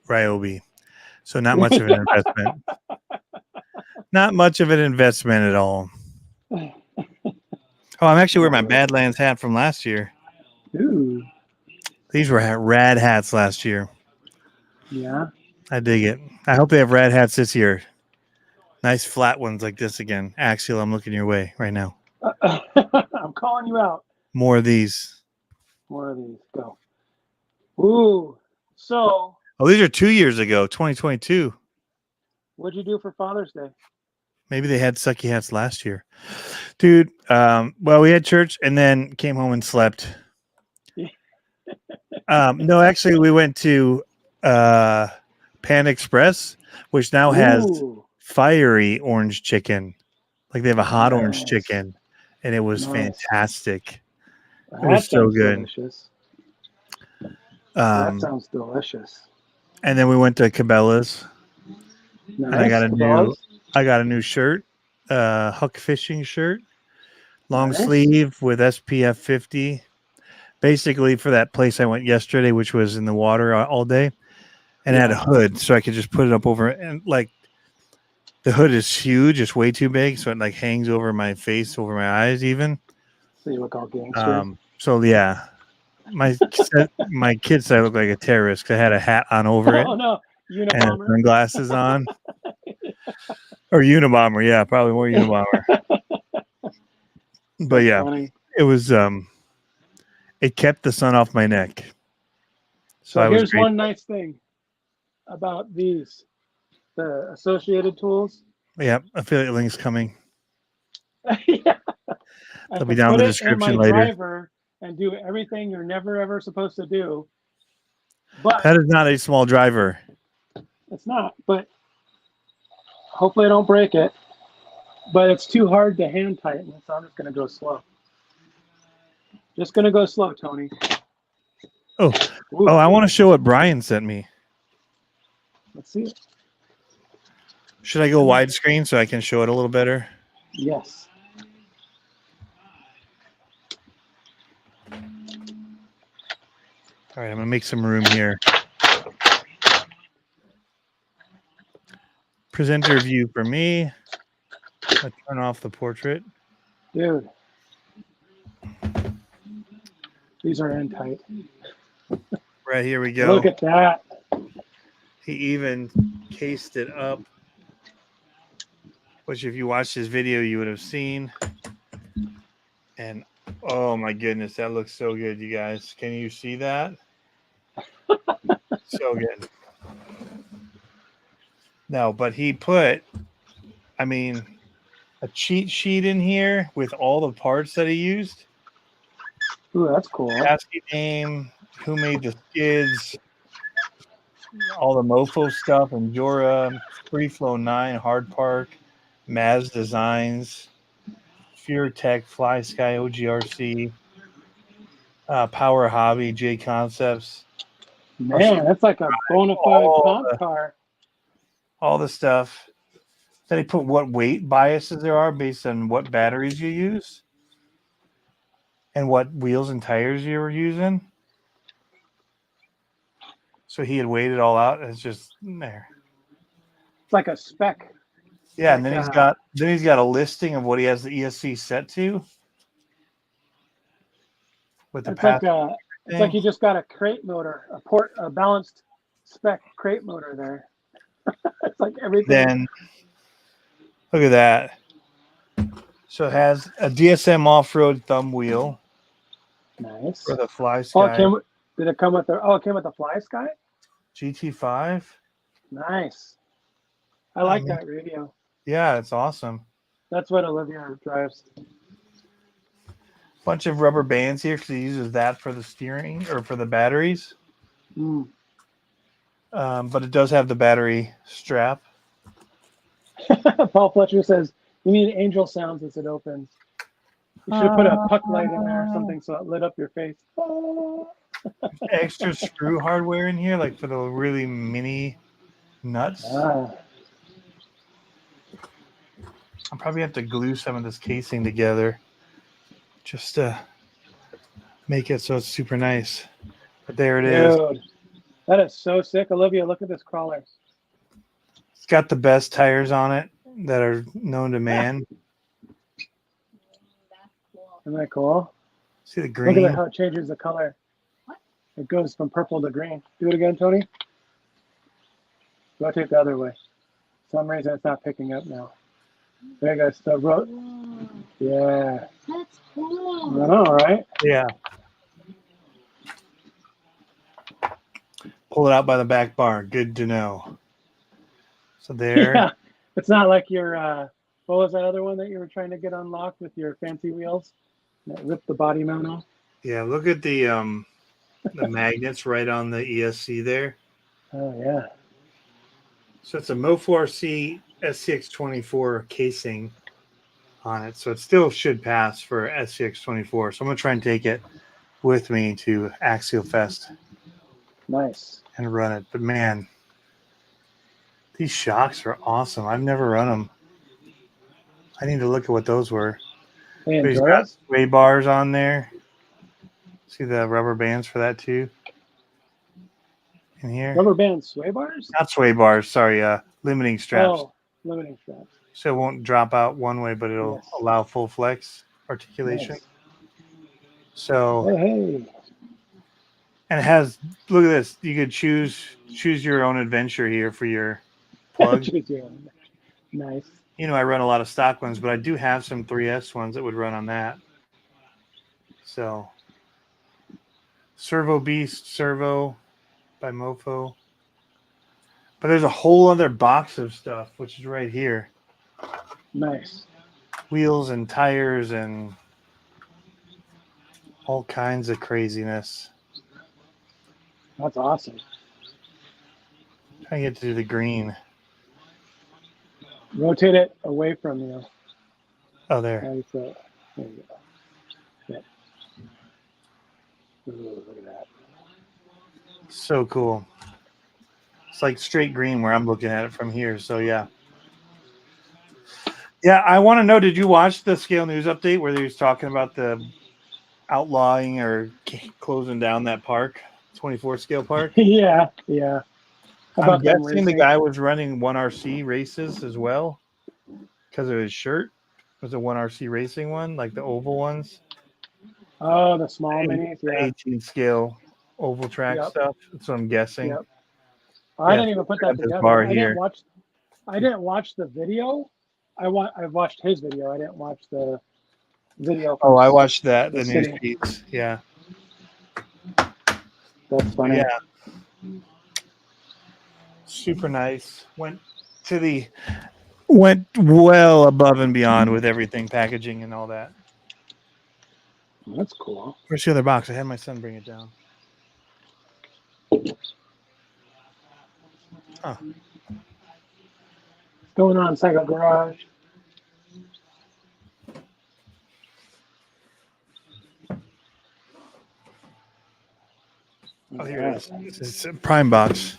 [SPEAKER 2] Ryobi, so not much of an investment. Not much of an investment at all. Oh, I'm actually wearing my Badlands hat from last year.
[SPEAKER 3] Ooh,
[SPEAKER 2] These were rad hats last year.
[SPEAKER 3] yeah.
[SPEAKER 2] I dig it. I hope they have rad hats this year. Nice flat ones like this again. Axial, I'm looking your way right now.
[SPEAKER 3] I'm calling you out.
[SPEAKER 2] More of these.
[SPEAKER 3] More of these. Go. Ooh. So,
[SPEAKER 2] Oh, these are 2 years ago, 2022.
[SPEAKER 3] what'd you do for Father's Day?
[SPEAKER 2] Maybe they had sucky hats last year. Dude, well, we had church and then came home and slept. No, actually, we went to Pan Express, which now has
[SPEAKER 3] Ooh,
[SPEAKER 2] fiery orange chicken. Like they have a hot orange
[SPEAKER 3] nice.
[SPEAKER 2] chicken, and it was
[SPEAKER 3] Nice.
[SPEAKER 2] fantastic.
[SPEAKER 3] That
[SPEAKER 2] It was so
[SPEAKER 3] sounds
[SPEAKER 2] good.
[SPEAKER 3] delicious. That
[SPEAKER 2] Um,
[SPEAKER 3] sounds delicious.
[SPEAKER 2] and then we went to Cabela's,
[SPEAKER 3] Nice.
[SPEAKER 2] and I got
[SPEAKER 3] Cabela's.
[SPEAKER 2] a new shirt, Huck fishing shirt, long
[SPEAKER 3] Nice.
[SPEAKER 2] sleeve with SPF 50. Basically for that place I went yesterday, which was in the water all day, and it had a hood, so I could just put it up over, and like the hood is huge, it's way too big, so it like hangs over my face, over my eyes even.
[SPEAKER 3] So you look all gangster.
[SPEAKER 2] So yeah, my kids said I look like a terrorist because I had a hat on over it
[SPEAKER 3] Oh no,
[SPEAKER 2] and
[SPEAKER 3] Unabomber.
[SPEAKER 2] sunglasses on, or Unabomber, yeah, probably more Unabomber. But yeah,
[SPEAKER 3] Funny.
[SPEAKER 2] it was it kept the sun off my neck. So I was
[SPEAKER 3] Here's one nice thing about these, the associated tools.
[SPEAKER 2] Yeah, affiliate link's coming.
[SPEAKER 3] Yeah. I
[SPEAKER 2] They'll be
[SPEAKER 3] can
[SPEAKER 2] down in
[SPEAKER 3] put
[SPEAKER 2] the
[SPEAKER 3] it in my
[SPEAKER 2] description later.
[SPEAKER 3] driver and do everything you're never ever supposed to do. But
[SPEAKER 2] That is not a small driver.
[SPEAKER 3] it's not. But hopefully I don't break it. But it's too hard to hand tighten, so I'm just gonna go slow. Just gonna go slow, Tony.
[SPEAKER 2] Oh,
[SPEAKER 3] Ooh,
[SPEAKER 2] I want to show what Brian sent me.
[SPEAKER 3] let's see it.
[SPEAKER 2] Should I go widescreen so I can show it a little better?
[SPEAKER 3] Yes.
[SPEAKER 2] All right, I'm gonna make some room here. Presenter view for me. I'll turn off the portrait.
[SPEAKER 3] Dude. These are in tight.
[SPEAKER 2] Right, here we go.
[SPEAKER 3] Look at that.
[SPEAKER 2] He even cased it up, which if you watched his video, you would have seen. And oh my goodness, that looks so good, you guys. Can you see that? So good. No, but he put, I mean, a cheat sheet in here with all the parts that he used.
[SPEAKER 3] Ooh, that's cool.
[SPEAKER 2] Basket name, who made the skids, all the Mofo stuff, Endura, Free Flow 9, Hard Park, Maz Designs, Fear Tech, Fly Sky, OGRC, Power Hobby, J Concepts.
[SPEAKER 3] Man, that's like a bona fide comp car.
[SPEAKER 2] All the stuff. Then he put what weight biases there are based on what batteries you use and what wheels and tires you were using. So he had weighed it all out. It's just there.
[SPEAKER 3] It's like a spec.
[SPEAKER 2] Yeah,
[SPEAKER 3] like,
[SPEAKER 2] and then he's got a listing of what he has the ESC set to. With the
[SPEAKER 3] it's like you just got a crate motor, a balanced spec crate motor there. It's like everything.
[SPEAKER 2] Then look at that. So it has a DSM off-road thumb wheel.
[SPEAKER 3] Nice.
[SPEAKER 2] For the Fly Sky.
[SPEAKER 3] Did it come with the? Oh, it came with the Fly Sky.
[SPEAKER 2] GT5.
[SPEAKER 3] Nice. I like that radio.
[SPEAKER 2] Yeah, it's awesome.
[SPEAKER 3] That's what Olivia drives.
[SPEAKER 2] Bunch of rubber bands here because he uses that for the steering or for the batteries. But it does have the battery strap.
[SPEAKER 3] Paul Fletcher says you need angel sounds as it opens. You should have put a puck light in there or something so it lit up your face.
[SPEAKER 2] Extra screw hardware in here, like for the really mini nuts. I'll probably have to glue some of this casing together just to make it so it's super nice. But there it is.
[SPEAKER 3] Dude, that is so sick. Olivia, look at this crawler.
[SPEAKER 2] It's got the best tires on it that are known to man.
[SPEAKER 4] That's cool.
[SPEAKER 3] Isn't that cool?
[SPEAKER 2] See the
[SPEAKER 3] Look
[SPEAKER 2] green?
[SPEAKER 3] at that, how it changes the color.
[SPEAKER 4] What?
[SPEAKER 3] It goes from purple to green. Do it again, Tony. Rotate the other way. For some reason, it's not picking up now. There you go. So,
[SPEAKER 4] Whoa,
[SPEAKER 3] yeah.
[SPEAKER 4] that's
[SPEAKER 3] I
[SPEAKER 4] cool.
[SPEAKER 3] know, right?
[SPEAKER 2] Yeah. Pull it out by the back bar. Good to know. So there.
[SPEAKER 3] Yeah. It's not like your, what was that other one that you were trying to get unlocked with your fancy wheels? That ripped the body mount off?
[SPEAKER 2] Yeah, look at the magnets right on the ESC there.
[SPEAKER 3] Oh, yeah.
[SPEAKER 2] So it's a Mofo RC SCX24 casing on it. So it still should pass for SCX24. So I'm going to try and take it with me to Axial Fest
[SPEAKER 3] Nice.
[SPEAKER 2] and run it. But man, these shocks are awesome. I've never run them. I need to look at what those were.
[SPEAKER 3] Hey,
[SPEAKER 2] But he's
[SPEAKER 3] enjoy
[SPEAKER 2] got
[SPEAKER 3] it?
[SPEAKER 2] sway bars on there. See the rubber bands for that too? In here?
[SPEAKER 3] Rubber band sway bars?
[SPEAKER 2] Not sway bars, sorry, limiting straps.
[SPEAKER 3] Oh, limiting straps.
[SPEAKER 2] So it won't drop out one way, but it'll
[SPEAKER 3] Yes.
[SPEAKER 2] allow full flex articulation.
[SPEAKER 3] Nice.
[SPEAKER 2] So,
[SPEAKER 3] Hey.
[SPEAKER 2] and it has, look at this. You could choose your own adventure here for your plug.
[SPEAKER 3] Choose your own. Nice.
[SPEAKER 2] You know, I run a lot of stock ones, but I do have some 3S ones that would run on that. So, Servo Beast, Servo by Mofo. But there's a whole other box of stuff, which is right here.
[SPEAKER 3] Nice.
[SPEAKER 2] Wheels and tires and all kinds of craziness.
[SPEAKER 3] That's awesome.
[SPEAKER 2] Trying to get to the green.
[SPEAKER 3] Rotate it away from you.
[SPEAKER 2] Oh, there.
[SPEAKER 3] Like so. There you go. Yep. Ooh, look at that.
[SPEAKER 2] So cool. It's like straight green where I'm looking at it from here. So, yeah. Yeah, I want to know, did you watch the Scale News update where they was talking about the outlawing or closing down that park, 24 scale park?
[SPEAKER 3] Yeah, yeah. How
[SPEAKER 2] I'm
[SPEAKER 3] about them
[SPEAKER 2] guessing the
[SPEAKER 3] racing?
[SPEAKER 2] guy was running 1RC races as well because of his shirt. It was a 1RC racing one, like the oval ones.
[SPEAKER 3] Oh, the small minis.
[SPEAKER 2] The
[SPEAKER 3] Yeah.
[SPEAKER 2] 18 scale oval track
[SPEAKER 3] Yep.
[SPEAKER 2] stuff. That's what I'm guessing.
[SPEAKER 3] Yep. I
[SPEAKER 2] Yeah,
[SPEAKER 3] didn't even put that
[SPEAKER 2] got this
[SPEAKER 3] together.
[SPEAKER 2] bar
[SPEAKER 3] I
[SPEAKER 2] here.
[SPEAKER 3] didn't watch the video. I watched his video. I didn't watch the video.
[SPEAKER 2] Oh, I watched that, the
[SPEAKER 3] The
[SPEAKER 2] news
[SPEAKER 3] city.
[SPEAKER 2] feeds. Yeah.
[SPEAKER 3] That's funny.
[SPEAKER 2] Yeah. Super nice. Went well above and beyond with everything, packaging and all that.
[SPEAKER 3] That's cool.
[SPEAKER 2] Where's the other box? I had my son bring it down. Huh.
[SPEAKER 3] What's going on, Psycho Garage?
[SPEAKER 2] Oh, here it is. It's a prime box.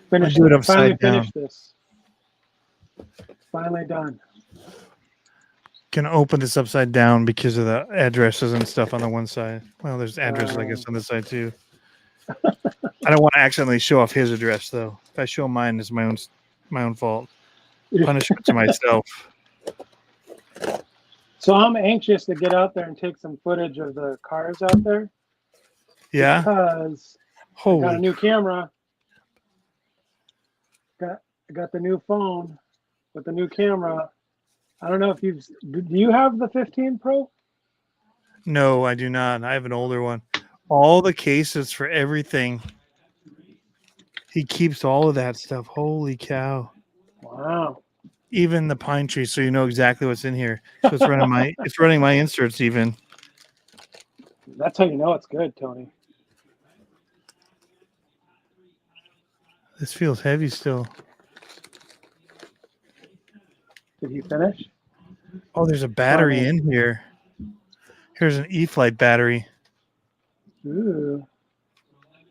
[SPEAKER 3] Finish
[SPEAKER 2] do it
[SPEAKER 3] it.
[SPEAKER 2] upside
[SPEAKER 3] Finally
[SPEAKER 2] down.
[SPEAKER 3] finished this. Finally done.
[SPEAKER 2] Can open this upside down because of the addresses and stuff on the one side. Well, there's addresses, I guess, on this side too. I don't want to accidentally show off his address though. If I show mine, it's my own fault. Punishment to myself.
[SPEAKER 3] So I'm anxious to get out there and take some footage of the cars out there
[SPEAKER 2] Yeah.
[SPEAKER 3] because I got a
[SPEAKER 2] Holy.
[SPEAKER 3] new camera. I got the new phone with the new camera. I don't know if do you have the 15 Pro?
[SPEAKER 2] No, I do not. I have an older one. All the cases for everything. He keeps all of that stuff. Holy cow.
[SPEAKER 3] Wow.
[SPEAKER 2] Even the pine tree, so you know exactly what's in here. So it's running my inserts even.
[SPEAKER 3] That's how you know it's good, Tony.
[SPEAKER 2] This feels heavy still.
[SPEAKER 3] Did you finish?
[SPEAKER 2] Oh, there's a battery in here. Here's an E-Flight battery.
[SPEAKER 3] Ooh.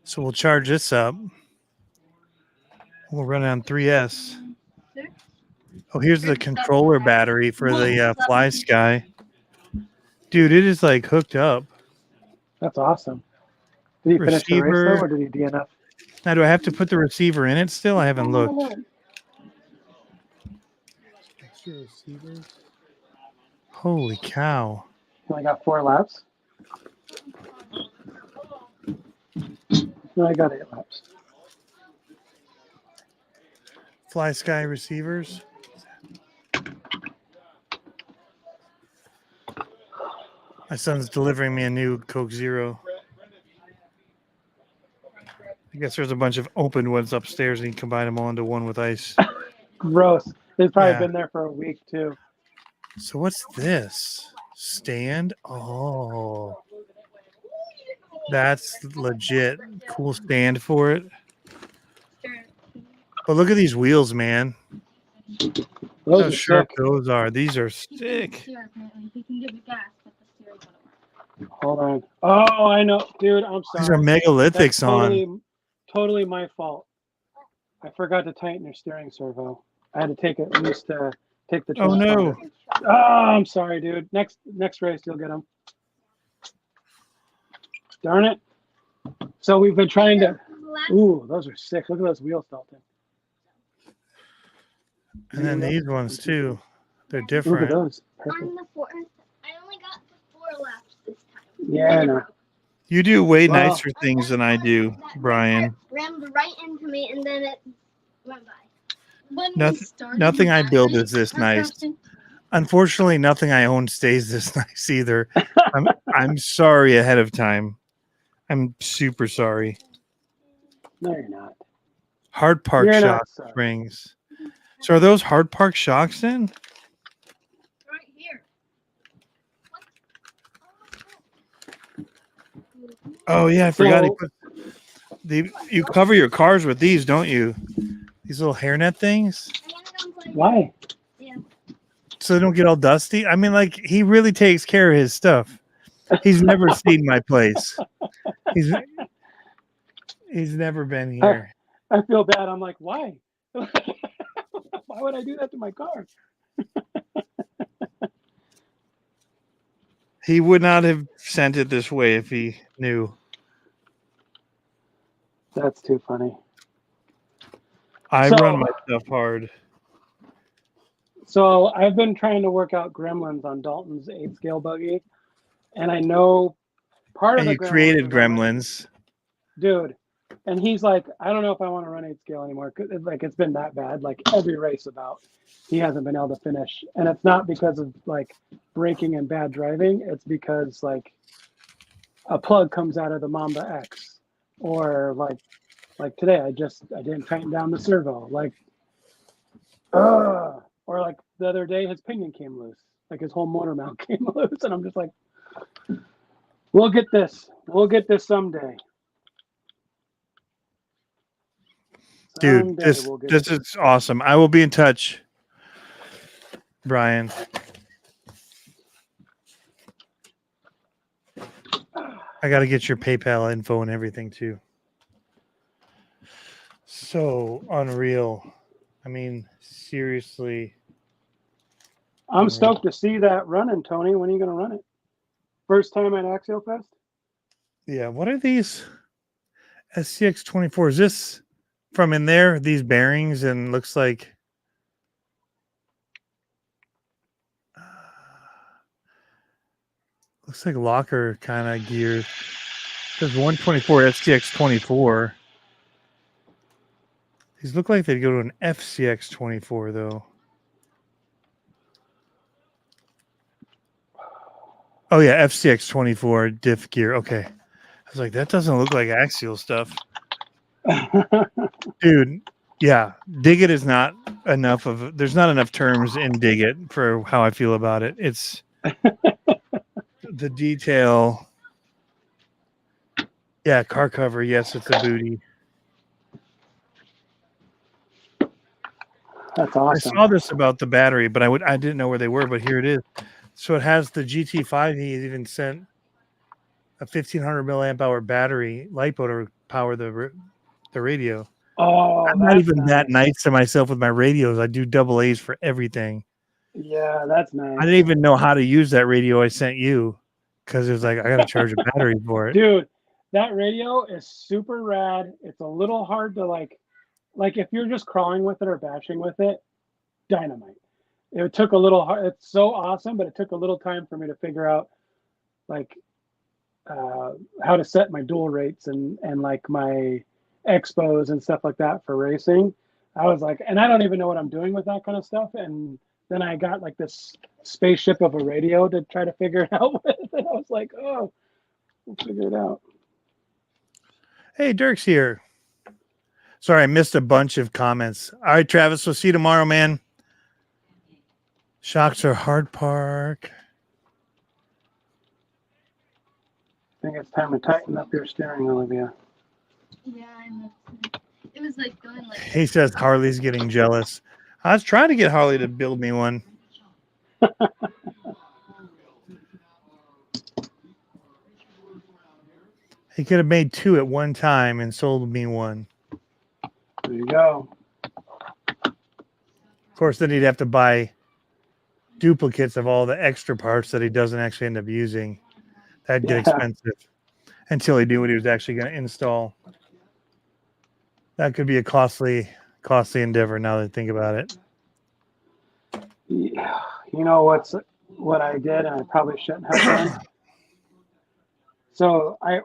[SPEAKER 2] So we'll charge this up. We'll run it on 3S. Oh, here's the controller battery for the Fly Sky. Dude, it is like hooked up.
[SPEAKER 3] That's awesome. Did he finish the race though,
[SPEAKER 2] Receiver.
[SPEAKER 3] or did he DNF?
[SPEAKER 2] Now, do I have to put the receiver in it still? I haven't looked. Extra receivers. Holy cow.
[SPEAKER 3] He only got 4 laps. No, I got 8 laps.
[SPEAKER 2] Fly Sky receivers. My son's delivering me a new Coke Zero. I guess there's a bunch of open ones upstairs and you can combine them all into one with ice.
[SPEAKER 3] Gross. They've probably
[SPEAKER 2] Yeah.
[SPEAKER 3] been there for a week too.
[SPEAKER 2] So what's this? Stand? Oh. That's legit. Cool stand for it. But look at these wheels, man.
[SPEAKER 3] Those
[SPEAKER 2] How
[SPEAKER 3] are
[SPEAKER 2] sharp
[SPEAKER 3] sick.
[SPEAKER 2] those are. These are sick.
[SPEAKER 4] He can give you gas, but the steering wouldn't work.
[SPEAKER 3] Hold on. Oh, I know, dude. I'm
[SPEAKER 2] These are
[SPEAKER 3] sorry.
[SPEAKER 2] megalithics
[SPEAKER 3] That's
[SPEAKER 2] on.
[SPEAKER 3] totally my fault. I forgot to tighten your steering servo. I had to take it loose to take the.
[SPEAKER 2] Oh no.
[SPEAKER 3] Oh, I'm sorry, dude. Next race, you'll get them. Darn it. So we've been trying to. Ooh, those are sick. Look at those wheels, Dalton.
[SPEAKER 2] And then these ones too. They're
[SPEAKER 3] Look at
[SPEAKER 2] different.
[SPEAKER 3] those.
[SPEAKER 4] On
[SPEAKER 3] Perfect.
[SPEAKER 4] the fourth, I only got the 4 laps this time.
[SPEAKER 3] Yeah, I know.
[SPEAKER 2] You do way
[SPEAKER 3] Well-
[SPEAKER 2] nicer things than I do, Brian.
[SPEAKER 4] Rammed right into me, and then it went by. When we
[SPEAKER 2] Nothing-
[SPEAKER 4] started
[SPEAKER 2] nothing I build
[SPEAKER 4] actually
[SPEAKER 2] is this
[SPEAKER 4] our
[SPEAKER 2] nice.
[SPEAKER 4] question-
[SPEAKER 2] Unfortunately, nothing I own stays this nice either. I'm sorry ahead of time. I'm super sorry.
[SPEAKER 3] No, you're not.
[SPEAKER 2] Hard Park
[SPEAKER 3] You're not
[SPEAKER 2] shock
[SPEAKER 3] sorry.
[SPEAKER 2] springs. So are those Hard Park shocks then?
[SPEAKER 4] Right here.
[SPEAKER 2] Oh yeah, I forgot.
[SPEAKER 3] So-
[SPEAKER 2] You cover your cars with these, don't you? These little hairnet things,
[SPEAKER 4] I landed on play.
[SPEAKER 3] Why?
[SPEAKER 4] Yeah.
[SPEAKER 2] so they don't get all dusty. I mean, like he really takes care of his stuff. He's never seen my place. He's never been here.
[SPEAKER 3] I feel bad. I'm like, why? Why would I do that to my car?
[SPEAKER 2] He would not have sent it this way if he knew.
[SPEAKER 3] That's too funny.
[SPEAKER 2] I
[SPEAKER 3] So-
[SPEAKER 2] run my stuff hard.
[SPEAKER 3] So I've been trying to work out gremlins on Dalton's 8-scale buggy, and I know part of
[SPEAKER 2] And
[SPEAKER 3] the
[SPEAKER 2] you created
[SPEAKER 3] are like,
[SPEAKER 2] gremlins.
[SPEAKER 3] dude. And he's like, I don't know if I want to run 8-scale anymore. 'Cause it's been that bad. Like every race about, he hasn't been able to finish, and it's not because of like braking and bad driving. It's because like a plug comes out of the Mamba X, or like today I didn't tighten down the servo. Like, or like the other day his pinion came loose. Like his whole motor mount came loose, and I'm just like, we'll get this. We'll get this someday.
[SPEAKER 2] Dude,
[SPEAKER 3] Someday
[SPEAKER 2] this
[SPEAKER 3] we'll get
[SPEAKER 2] this is awesome. I will be in touch, Brian. I got to get your PayPal info and everything too. So unreal. I mean, seriously.
[SPEAKER 3] I'm stoked to see that running, Tony. When are you going to run it? First time at Axial Fest?
[SPEAKER 2] Yeah, what are these? SCX 24. Is this from in there? These bearings and looks like locker kind of gears. There's 124 SCX 24. These look like they'd go to an FCX 24 though. Oh yeah, FCX 24 diff gear. Okay. I was like, that doesn't look like Axial stuff. Dude, yeah. Dig It is not enough of there's not enough terms in Dig It for how I feel about it. It's the detail. Yeah, car cover. Yes, it's a booty.
[SPEAKER 3] That's
[SPEAKER 2] I
[SPEAKER 3] awesome.
[SPEAKER 2] saw this about the battery, but I didn't know where they were, but here it is. So it has the GT5. He even sent a 1500 milliamp hour battery LiPo to power the radio.
[SPEAKER 3] Oh,
[SPEAKER 2] I'm not
[SPEAKER 3] that's
[SPEAKER 2] even that nice to myself with my radios. I do double A's for everything.
[SPEAKER 3] Yeah, that's nice.
[SPEAKER 2] I didn't even know how to use that radio I sent you because it was like I got to charge a battery for it.
[SPEAKER 3] Dude, that radio is super rad. It's a little hard to like if you're just crawling with it or bashing with it, dynamite. It took a little hard. It's so awesome, but it took a little time for me to figure out like how to set my dual rates and like my expos and stuff like that for racing. I was like, and I don't even know what I'm doing with that kind of stuff. And then I got like this spaceship of a radio to try to figure it out with. And I was like, oh, we'll figure it out.
[SPEAKER 2] Hey, Dirk's here. Sorry, I missed a bunch of comments. All right, Travis, we'll see you tomorrow, man. Shocks are hard park.
[SPEAKER 3] I think it's time to tighten up your steering, Olivia.
[SPEAKER 4] Yeah, I know. It was like going like.
[SPEAKER 2] He says Harley's getting jealous. I was trying to get Harley to build me one. He could have made two at one time and sold me one.
[SPEAKER 3] There you go.
[SPEAKER 2] Of course, then he'd have to buy duplicates of all the extra parts that he doesn't actually end up using. That'd get expensive until he knew what he was actually going to install. That could be a costly endeavor now that I think about it.
[SPEAKER 3] Yeah. You know what I did, and I probably shouldn't have done. So I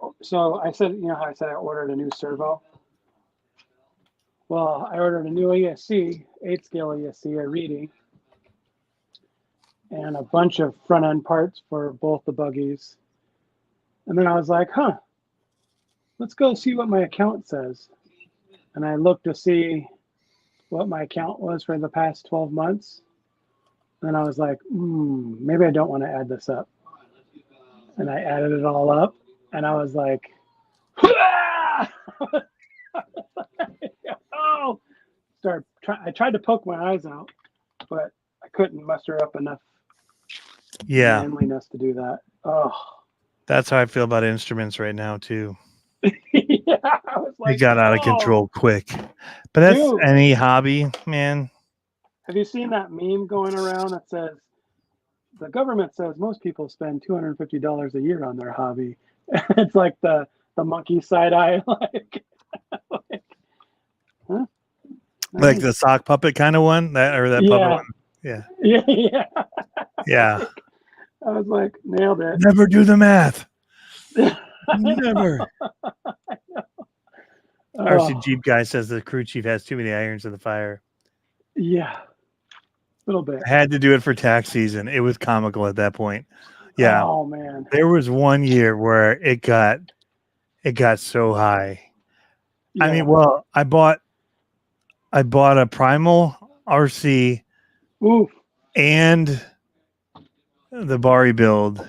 [SPEAKER 3] said, you know how I said I ordered a new servo? Well, I ordered a new ESC, 8-scale ESC, a Reedy, and a bunch of front end parts for both the buggies. And then I was like, let's go see what my account says. And I looked to see what my account was for the past 12 months. And I was like, maybe I don't want to add this up. And I added it all up. And I was like, oh! I tried to poke my eyes out, but I couldn't muster up enough manliness to do that. Oh.
[SPEAKER 2] That's how I feel about instruments right now, too.
[SPEAKER 3] Yeah, I was like,
[SPEAKER 2] they got out of control quick. But that's any hobby, man.
[SPEAKER 3] Have you seen that meme going around that says, the government says most people spend $250 a year on their hobby? It's like the monkey side eye, like huh?
[SPEAKER 2] Like the sock puppet kind of one, puppet one. Yeah. Yeah.
[SPEAKER 3] I was like, nailed it.
[SPEAKER 2] Never do the math. Never. RC Jeep guy says the crew chief has too many irons in the fire.
[SPEAKER 3] Yeah. A little bit.
[SPEAKER 2] I had to do it for tax season. It was comical at that point. Yeah.
[SPEAKER 3] Oh man.
[SPEAKER 2] There was one year where it got so high. Yeah. I mean, well, I bought a Primal RC and the Bari build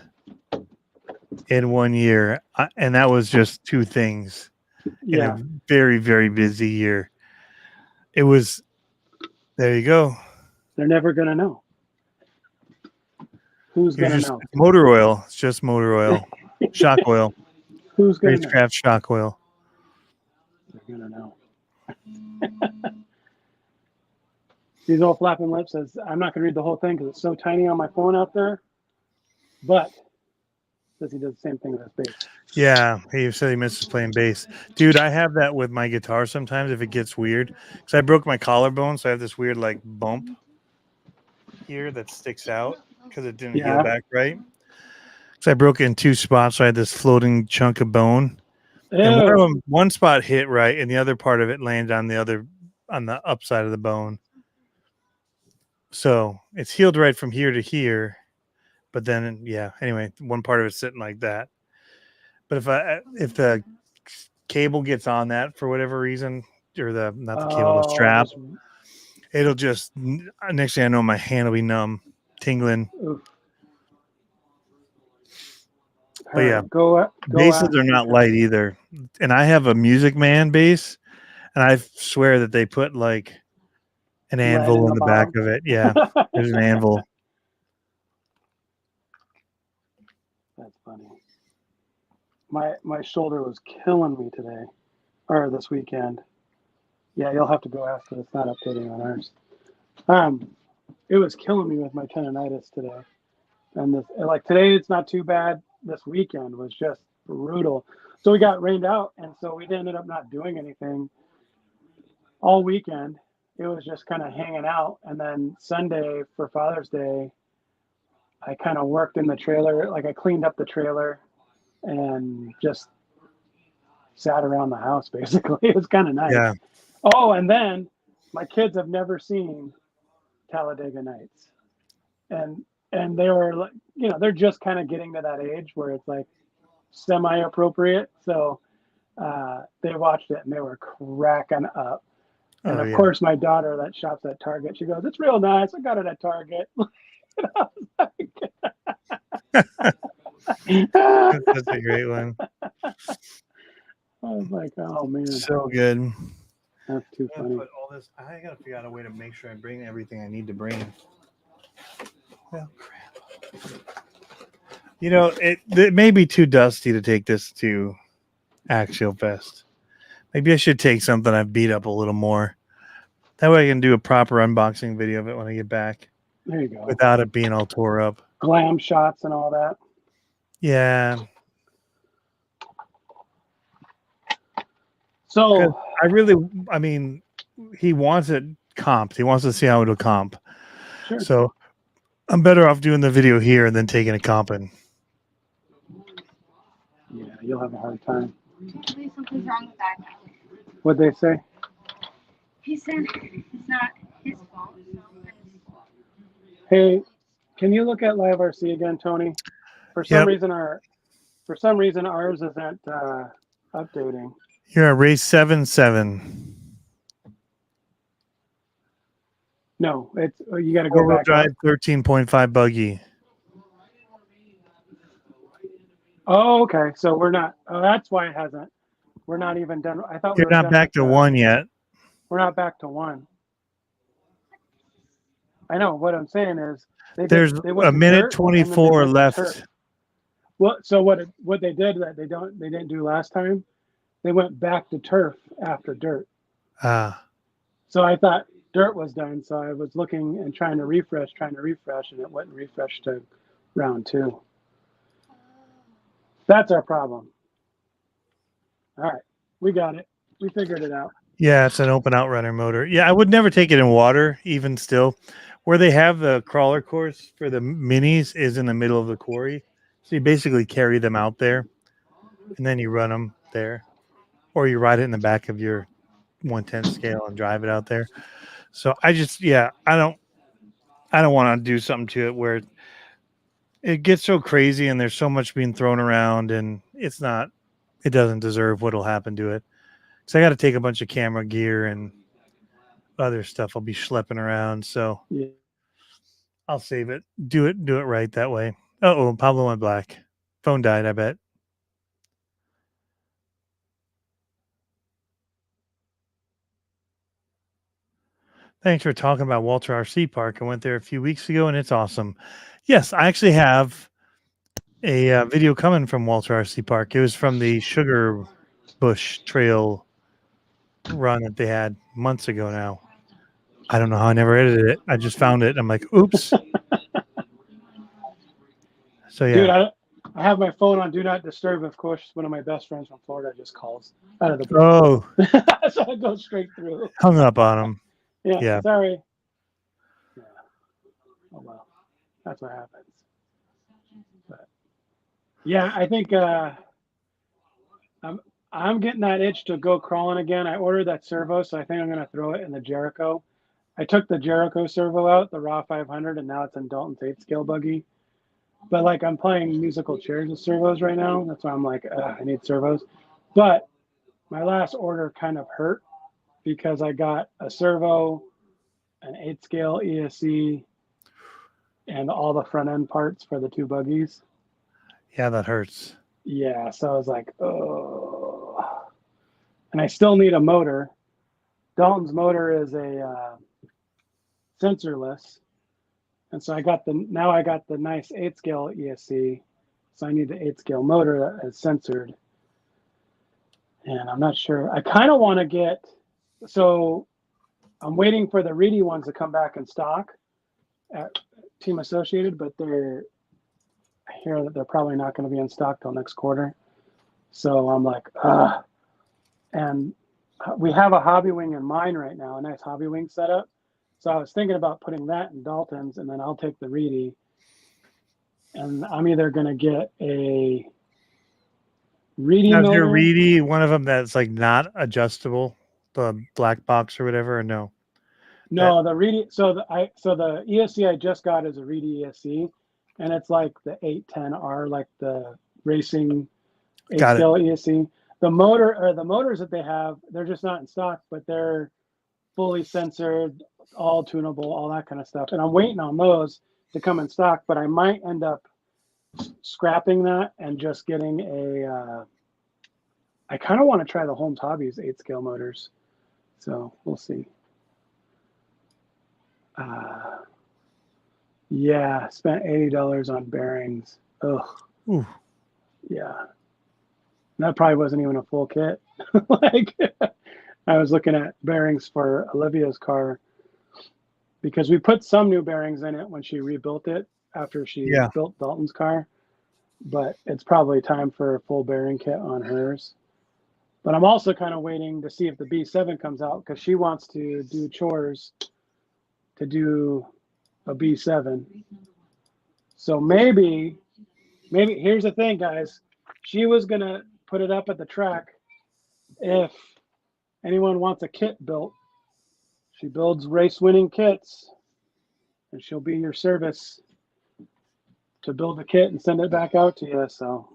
[SPEAKER 2] in 1 year, and that was just two things in a very, very busy year. It was, there you go.
[SPEAKER 3] They're never gonna know. Who's gonna know?
[SPEAKER 2] Motor oil. It's just motor oil. Shock oil.
[SPEAKER 3] Who's gonna know?
[SPEAKER 2] Racecraft shock oil.
[SPEAKER 3] They're gonna know. These old flapping lips says, I'm not gonna read the whole thing because it's so tiny on my phone out there. But says he does the same thing with his bass.
[SPEAKER 2] Yeah, he said he misses playing bass. Dude, I have that with my guitar sometimes if it gets weird. Because I broke my collarbone, so I have this weird like bump here that sticks out because it didn't heal back right. So I broke it in two spots, so I had this floating chunk of bone. And one spot hit right, and the other part of it landed on the upside of the bone. So it's healed right from here to here. But then, anyway, one part of it's sitting like that. But if the cable gets on that for whatever reason, or the strap, it'll just, next thing I know, my hand will be numb, tingling.
[SPEAKER 3] Oof.
[SPEAKER 2] But yeah, basses are not light either. And I have a Music Man bass, and I swear that they put like an anvil in the back of it. Yeah, there's an anvil.
[SPEAKER 3] That's funny. My shoulder was killing me today, or this weekend. Yeah, you'll have to go ask it. It's not updating on ours. It was killing me with my tendonitis today, and this today it's not too bad. This weekend was just brutal. So we got rained out, and so we ended up not doing anything all weekend. It was just kind of hanging out. And then Sunday for Father's Day, I kind of worked in the trailer. Like I cleaned up the trailer and just sat around the house, basically. It was kind of nice.
[SPEAKER 2] Yeah.
[SPEAKER 3] Oh, and then my kids have never seen Talladega Nights. And they were like, you know, they're just kind of getting to that age where it's like semi-appropriate. So they watched it and they were cracking up. And
[SPEAKER 2] Oh,
[SPEAKER 3] of
[SPEAKER 2] yeah.
[SPEAKER 3] course, my daughter that shops at Target, she goes, "It's real nice. I got it at Target." And I was
[SPEAKER 2] That's
[SPEAKER 3] like,
[SPEAKER 2] such a great one.
[SPEAKER 3] "Oh man,
[SPEAKER 2] So good.
[SPEAKER 3] that's too
[SPEAKER 2] I gotta
[SPEAKER 3] funny."
[SPEAKER 2] put all this. I gotta figure out a way to make sure I bring everything I need to bring. Well, crap. You know, it may be too dusty to take this to Axial Fest. Maybe I should take something I've beat up a little more. That way I can do a proper unboxing video of it when I get back
[SPEAKER 3] There you go.
[SPEAKER 2] without it being all tore up.
[SPEAKER 3] Glam shots and all that.
[SPEAKER 2] Yeah.
[SPEAKER 3] So
[SPEAKER 2] I mean, he wants it comped. He wants to see how it'll comp.
[SPEAKER 3] sure.
[SPEAKER 2] So I'm better off doing the video here and then taking a comping.
[SPEAKER 3] Yeah, you'll have a hard time.
[SPEAKER 4] Maybe something's wrong with that guy.
[SPEAKER 3] What'd they say?
[SPEAKER 4] He said it's not his fault. It's not his fault.
[SPEAKER 3] Hey, can you look at Live RC again, Tony? For some reason ours isn't updating.
[SPEAKER 2] You're at race 7-7.
[SPEAKER 3] No, it's you got to go
[SPEAKER 2] Four-wheel
[SPEAKER 3] back.
[SPEAKER 2] drive 13.5 buggy.
[SPEAKER 3] Oh, okay. So we're not. Oh, that's why it hasn't. We're not even done. I thought we
[SPEAKER 2] You're
[SPEAKER 3] were
[SPEAKER 2] not
[SPEAKER 3] done
[SPEAKER 2] back
[SPEAKER 3] with
[SPEAKER 2] to one yet.
[SPEAKER 3] We're not back to one. I know. What I'm saying is
[SPEAKER 2] There's
[SPEAKER 3] they went
[SPEAKER 2] a
[SPEAKER 3] to
[SPEAKER 2] minute
[SPEAKER 3] dirt, and then they
[SPEAKER 2] 24
[SPEAKER 3] went to
[SPEAKER 2] left.
[SPEAKER 3] turf. Well, so what they did that they didn't do last time, they went back to turf after dirt.
[SPEAKER 2] Ah,
[SPEAKER 3] So I thought dirt was done. So I was looking and trying to refresh, and it wouldn't refresh to round 2. That's our problem. All right, we got it. We figured it out.
[SPEAKER 2] yeah, it's an open outrunner motor. Yeah, I would never take it in water, even still. Where they have the crawler course for the minis is in the middle of the quarry. So you basically carry them out there and then you run them there. Or you ride it in the back of your 110 scale and drive it out there. So I don't want to do something to it where it gets so crazy and there's so much being thrown around and it doesn't deserve what'll happen to it. So I got to take a bunch of camera gear and other stuff I'll be schlepping around. So
[SPEAKER 3] Yeah.
[SPEAKER 2] I'll save it. Do it right that way. Oh, Pablo went black. Phone died, I bet. Thanks for talking about Walter RC Park. I went there a few weeks ago and it's awesome. Yes, I actually have a video coming from Walter RC Park. It was from the Sugar Bush Trail run that they had months ago now. I don't know how I never edited it. I just found it. I'm like, oops. So yeah.
[SPEAKER 3] Dude, I have my phone on Do Not Disturb. Of course, one of my best friends from Florida just calls out of the blue.
[SPEAKER 2] Oh,
[SPEAKER 3] So I go straight through.
[SPEAKER 2] hung up on him.
[SPEAKER 3] Yeah,
[SPEAKER 2] Yeah.
[SPEAKER 3] sorry. Yeah. Oh well, that's what happens. But yeah, I think I'm getting that itch to go crawling again. I ordered that servo, so I think I'm gonna throw it in the Jericho. I took the Jericho servo out, the Raw 500, and now it's in Dalton's 8-scale buggy. But like I'm playing musical chairs with servos right now. That's why I'm like, I need servos. But my last order kind of hurt because I got a servo, an 8-scale ESC, and all the front end parts for the 2 buggies.
[SPEAKER 2] Yeah, that hurts.
[SPEAKER 3] Yeah, so I was like, oh. And I still need a motor. Dalton's motor is a sensorless. And so I got the nice 8-scale ESC. So I need the 8-scale motor that is sensored. And I'm not sure. I kind of want to get, so I'm waiting for the Reedy ones to come back in stock at Team Associated, but I hear that they're probably not going to be in stock till next quarter. So I'm like, and we have a hobby wing in mine right now, a nice hobby wing setup. So I was thinking about putting that in Dalton's, and then I'll take the Reedy. And I'm either going to get a Reedy
[SPEAKER 2] Now, is your
[SPEAKER 3] motor.
[SPEAKER 2] Reedy one of them that's like not adjustable, the black box or whatever, or no?
[SPEAKER 3] No, the Reedy. So the ESC I just got is a Reedy ESC, and it's like the 810R, like the racing 8
[SPEAKER 2] Got it.
[SPEAKER 3] scale ESC. The motors that they have, they're just not in stock, but they're fully censored, all tunable, all that kind of stuff. And I'm waiting on those to come in stock, but I might end up scrapping that and just getting a. I kind of want to try the Holmes Hobbies 8 scale motors, so we'll see. Yeah, spent $80 on bearings. Ugh.
[SPEAKER 2] Ooh.
[SPEAKER 3] Yeah. That probably wasn't even a full kit. Like, I was looking at bearings for Olivia's car because we put some new bearings in it when she rebuilt it after she built Dalton's car, but it's probably time for a full bearing kit on hers. But I'm also kind of waiting to see if the B7 comes out because she wants to do chores to do a B7. So maybe here's the thing, guys. She was going to put it up at the track if anyone wants a kit built. She builds race winning kits and she'll be your service to build a kit and send it back out to you. So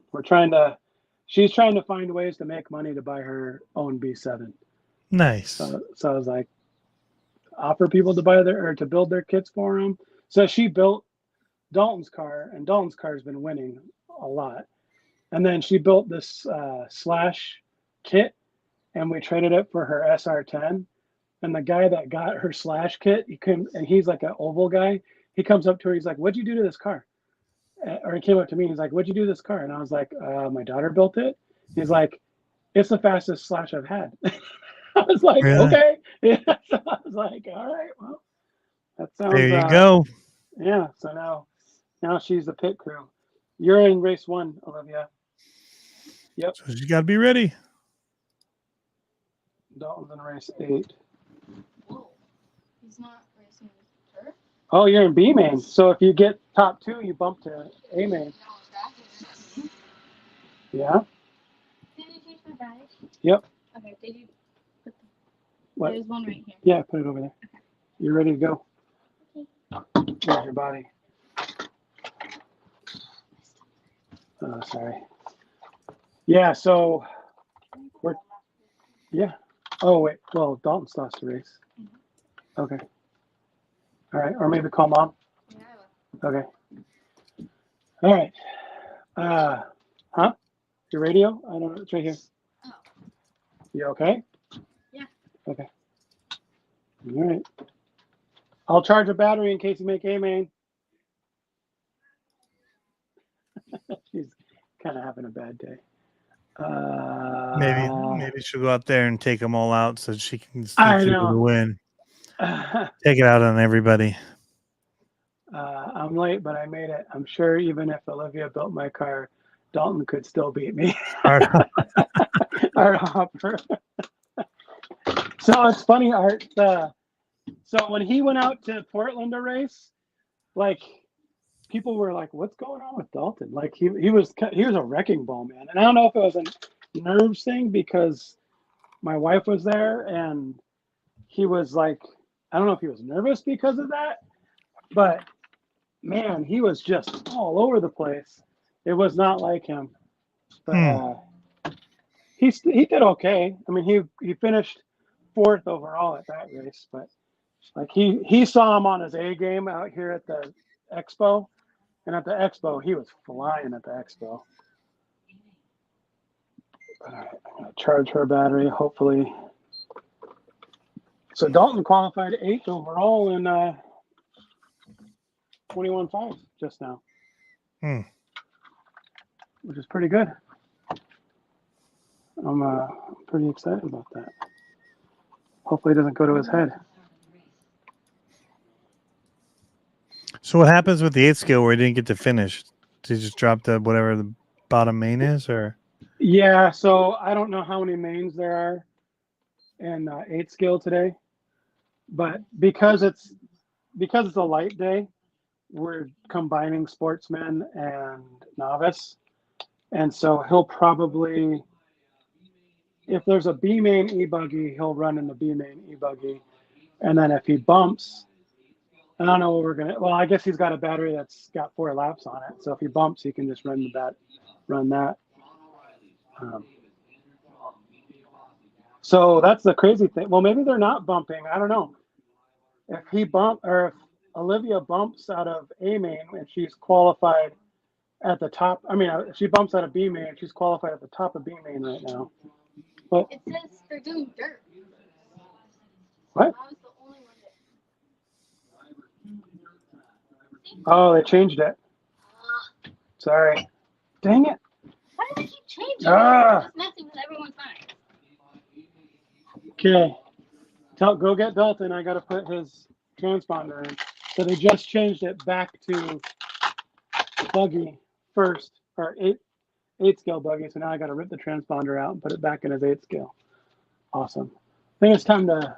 [SPEAKER 3] she's trying to find ways to make money to buy her own B7.
[SPEAKER 2] Nice.
[SPEAKER 3] So I was like, offer people to to build their kits for them. So she built Dalton's car, and Dalton's car has been winning a lot. And then she built this Slash kit, and we traded it for her SR10. And the guy that got her Slash kit, he's like an oval guy. He comes up to her, he's like, "What'd you do to this car?" Or he came up to me, he's like, "What'd you do to this car?" And I was like, "My daughter built it." He's like, "It's the fastest Slash I've had." I was like,
[SPEAKER 2] Really?
[SPEAKER 3] okay. Yeah. So I was like, all right, well, that sounds.
[SPEAKER 2] There you go.
[SPEAKER 3] Yeah. So now she's the pit crew. You're in race 1, Olivia. Yep.
[SPEAKER 2] So you got to be ready.
[SPEAKER 3] Dalton's in race 8.
[SPEAKER 4] Whoa. He's not racing turf?
[SPEAKER 3] Oh, you're in B main. So if you get top 2, you bump to A main. Yeah.
[SPEAKER 4] Did you change my badge?
[SPEAKER 3] Yep.
[SPEAKER 4] Okay. Did you put
[SPEAKER 3] What?
[SPEAKER 4] There's one right here.
[SPEAKER 3] Yeah, put it over there.
[SPEAKER 4] Okay.
[SPEAKER 3] You're ready to go.
[SPEAKER 4] Okay.
[SPEAKER 3] Where's your body? Oh, sorry. Yeah, so yeah. Oh, wait. Well, Dalton's lost the race. Okay. All right. Or maybe call mom.
[SPEAKER 4] Yeah.
[SPEAKER 3] Okay. All right. Huh? Your radio? I don't know. It's right here.
[SPEAKER 4] Oh.
[SPEAKER 3] You okay?
[SPEAKER 4] Yeah.
[SPEAKER 3] Okay. All right. I'll charge a battery in case you make A main. She's kind of having a bad day.
[SPEAKER 2] Maybe she'll go out there and take them all out so she can
[SPEAKER 3] I
[SPEAKER 2] see
[SPEAKER 3] know.
[SPEAKER 2] the win. Take it out on everybody.
[SPEAKER 3] I'm late, but I made it. I'm sure even if Olivia built my car, Dalton could still beat me.
[SPEAKER 2] Art.
[SPEAKER 3] Art Hopper. So it's funny, Art. So when he went out to Portland to race, like people were like, "What's going on with Dalton?" Like he was a wrecking ball, man. And I don't know if it was a nerves thing because my wife was there and he was like, I don't know if he was nervous because of that, but man, he was just all over the place. It was not like him, but he did okay. I mean, he finished 4th overall at that race, but like he saw him on his A game out here at the expo, and at the expo he was flying at the expo. All right, I'm gonna charge her battery, hopefully. So Dalton qualified 8th overall in 21.5 just now, which is pretty good. I'm pretty excited about that. Hopefully it doesn't go to his head.
[SPEAKER 2] So what happens with the 8 scale where he didn't get to finish? Did he just drop the whatever the bottom main is, or?
[SPEAKER 3] Yeah, so I don't know how many mains there are in 8 skill today, but because it's a light day, we're combining sportsman and novice, and so he'll probably, if there's a B main E buggy, he'll run in the B main E buggy, and then if he bumps, I don't know what we're gonna. Well, I guess he's got a battery that's got 4 laps on it, so if he bumps, he can just run that. So that's the crazy thing. Well, maybe they're not bumping. I don't know. If he or if Olivia bumps out of A main and she's qualified at the top. I mean, if she bumps out of B main, she's qualified at the top of B main right now. But
[SPEAKER 4] It says they're doing dirt.
[SPEAKER 3] what?
[SPEAKER 4] I was the only one that.
[SPEAKER 3] Oh, they changed it. Sorry. Dang it.
[SPEAKER 4] Why do they keep changing?
[SPEAKER 3] Ah.
[SPEAKER 4] It's messing with everyone's mind.
[SPEAKER 3] Okay. Go get Dalton. I got to put his transponder in. So they just changed it back to buggy first, or 8 scale buggy. So now I got to rip the transponder out and put it back in his 8 scale. Awesome. I think it's time to,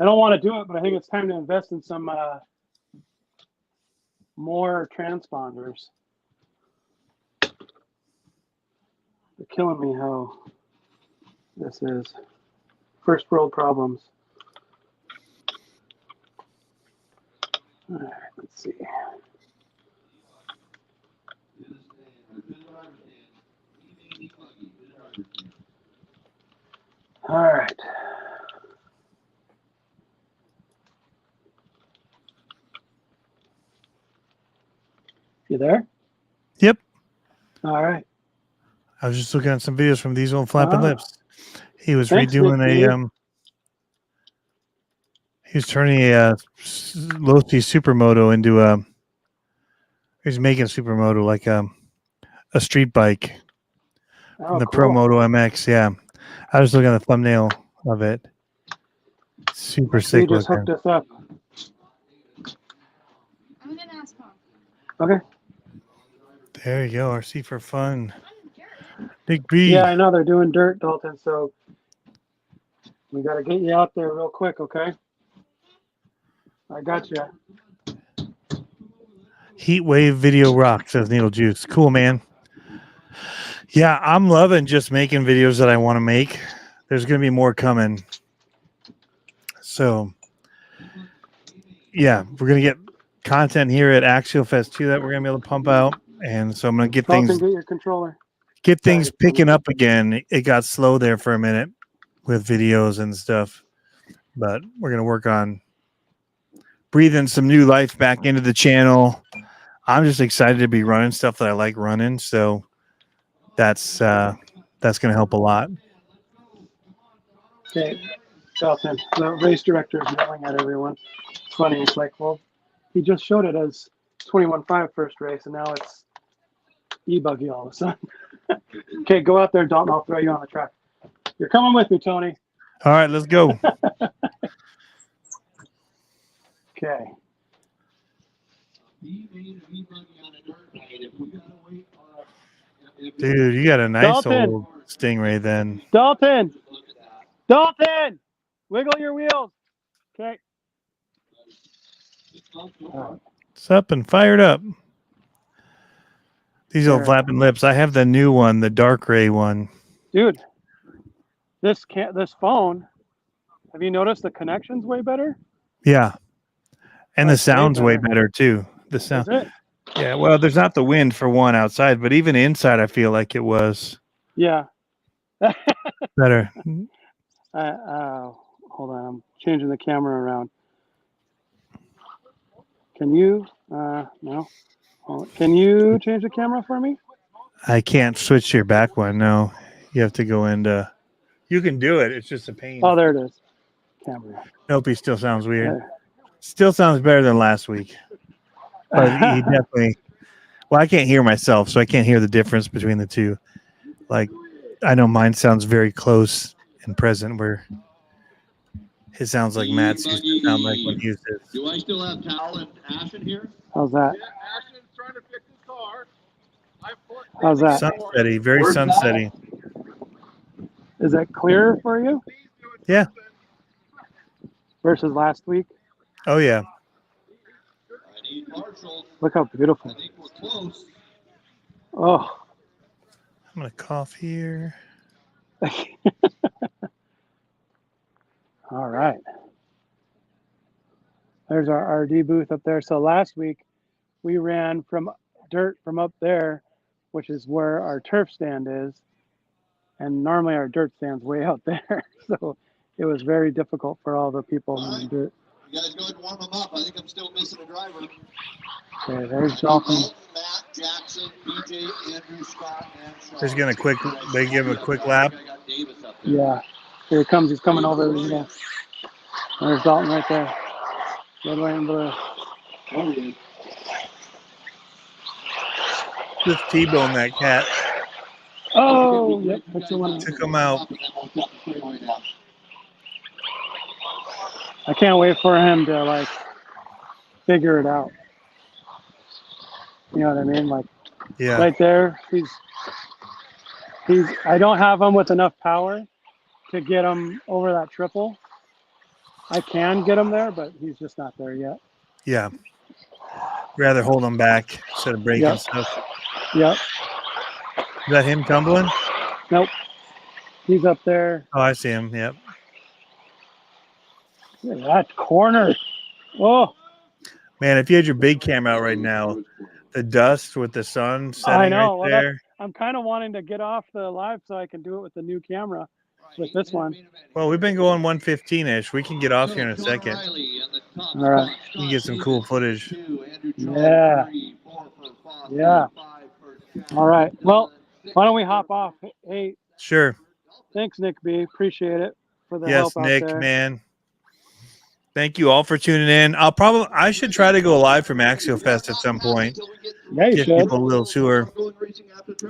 [SPEAKER 3] I don't want to do it, but I think it's time to invest in some more transponders. They're killing me how this is. First world problems. All right, let's see. All right. You there?
[SPEAKER 2] Yep.
[SPEAKER 3] All right.
[SPEAKER 2] I was just looking at some videos from these old flapping lips. He was
[SPEAKER 3] Thanks,
[SPEAKER 2] redoing
[SPEAKER 3] Nick
[SPEAKER 2] a he was turning a low speed supermoto into a. He's making a supermoto like a street bike from the Pro Moto MX. Yeah, I was looking at the thumbnail of it. Super sick.
[SPEAKER 3] You just hooked us up.
[SPEAKER 4] I'm gonna ask Mom.
[SPEAKER 3] Okay.
[SPEAKER 2] There you go. RC for fun. Big B.
[SPEAKER 3] Yeah, I know they're doing dirt, Dalton. So we got to get you out there real quick, okay? I got you.
[SPEAKER 2] Heat wave video rock, says Needle Juice. Cool, man. Yeah, I'm loving just making videos that I want to make. There's going to be more coming. So, yeah, we're going to get content here at Axial Fest 2 that we're going to be able to pump out. And so I'm going to get
[SPEAKER 3] Dalton,
[SPEAKER 2] things
[SPEAKER 3] get your controller.
[SPEAKER 2] picking up again. It got slow there for a minute with videos and stuff. But we're going to work on breathing some new life back into the channel. I'm just excited to be running stuff that I like running. So that's going to help a lot.
[SPEAKER 3] Okay, Dalton, the race director is yelling at everyone. It's funny. It's like, well, he just showed it as 21.5 first race, and now it's e-buggy all of a sudden. Okay, go out there, Dalton. I'll throw you on the track. You're coming with me, Tony.
[SPEAKER 2] All right, let's go.
[SPEAKER 3] Okay.
[SPEAKER 2] Dude, you got a nice
[SPEAKER 3] Dalton.
[SPEAKER 2] old Stingray then.
[SPEAKER 3] Dalton, wiggle your wheels. Okay.
[SPEAKER 2] It's up and fired up. These old flapping lips. I have the new one, the dark gray one.
[SPEAKER 3] Dude, this phone, have you noticed the connection's way better?
[SPEAKER 2] Yeah. And the
[SPEAKER 3] That's way
[SPEAKER 2] sound's way
[SPEAKER 3] better.
[SPEAKER 2] better too. The sound.
[SPEAKER 3] Is it?
[SPEAKER 2] Yeah, well, there's not the wind for one outside, but even inside I feel like it was
[SPEAKER 3] Yeah.
[SPEAKER 2] better.
[SPEAKER 3] Hold on, I'm changing the camera around. Can you? No. Can you change the camera for me?
[SPEAKER 2] I can't switch your back one. No, you have to go into. You can do it. It's just a pain.
[SPEAKER 3] Oh, there it is. Camera.
[SPEAKER 2] Nope, he still sounds weird.
[SPEAKER 3] There.
[SPEAKER 2] Still sounds better than last week. But he definitely. Well, I can't hear myself, so I can't hear the difference between the two. Like, I know mine sounds very close and present, where it sounds like Matt's used to sound like when he used it.
[SPEAKER 5] Do I still have Tal and Ash in here?
[SPEAKER 3] How's that?
[SPEAKER 5] Yeah, Ash is trying to fix his car.
[SPEAKER 3] How's that?
[SPEAKER 2] Sunsetty, very sunsetty.
[SPEAKER 3] Is it clearer for you
[SPEAKER 2] Yeah.
[SPEAKER 3] versus last week?
[SPEAKER 2] Oh yeah.
[SPEAKER 5] I need partial.
[SPEAKER 3] Look how
[SPEAKER 5] I
[SPEAKER 3] beautiful.
[SPEAKER 5] think we're close.
[SPEAKER 3] Oh,
[SPEAKER 2] I'm gonna cough here.
[SPEAKER 3] all right. There's our RD booth up there. So last week we ran from dirt from up there, which is where our turf stand is. And normally our dirt stand's way out there. So it was very difficult for all the people in the dirt.
[SPEAKER 5] You guys go ahead and warm them up. I think I'm still missing a driver.
[SPEAKER 3] Okay, there's Dalton.
[SPEAKER 5] Matt, Jackson, BJ, Andrew, Scott, and Sean.
[SPEAKER 2] Just gonna they give him a quick lap.
[SPEAKER 5] I got Davis up there.
[SPEAKER 3] Yeah. Here he comes. He's coming over. Yeah. There's Dalton right there. Red, white, and blue.
[SPEAKER 2] Just T-bone that cat.
[SPEAKER 3] Oh, yep. That's the one.
[SPEAKER 2] Took him out.
[SPEAKER 3] I can't wait for him to like figure it out. You know what I mean? Like
[SPEAKER 2] Yeah.
[SPEAKER 3] right there, he's. I don't have him with enough power to get him over that triple. I can get him there, but he's just not there yet.
[SPEAKER 2] Yeah. Rather hold him back instead of breaking
[SPEAKER 3] Yep.
[SPEAKER 2] stuff.
[SPEAKER 3] Yep.
[SPEAKER 2] Is that him tumbling?
[SPEAKER 3] Nope. He's up there.
[SPEAKER 2] Oh, I see him. Yep.
[SPEAKER 3] Look at that corner. Oh,
[SPEAKER 2] Man, if you had your big camera out right now, the dust with the sun setting
[SPEAKER 3] know.
[SPEAKER 2] right
[SPEAKER 3] Well,
[SPEAKER 2] there.
[SPEAKER 3] I'm kind of wanting to get off the live so I can do it with the new camera with this one.
[SPEAKER 2] Well, we've been going 115-ish. We can get off here in a second.
[SPEAKER 3] All right.
[SPEAKER 2] You can get some cool footage.
[SPEAKER 3] Yeah. Yeah. All right. Well, why don't we hop off? Hey,
[SPEAKER 2] Sure.
[SPEAKER 3] thanks, Nick B. Appreciate it for the
[SPEAKER 2] Yes,
[SPEAKER 3] help out
[SPEAKER 2] Nick,
[SPEAKER 3] there.
[SPEAKER 2] man. Thank you all for tuning in. I should try to go live from Axial Fest at some point.
[SPEAKER 3] Yeah, you
[SPEAKER 2] Give
[SPEAKER 3] should.
[SPEAKER 2] people a little tour,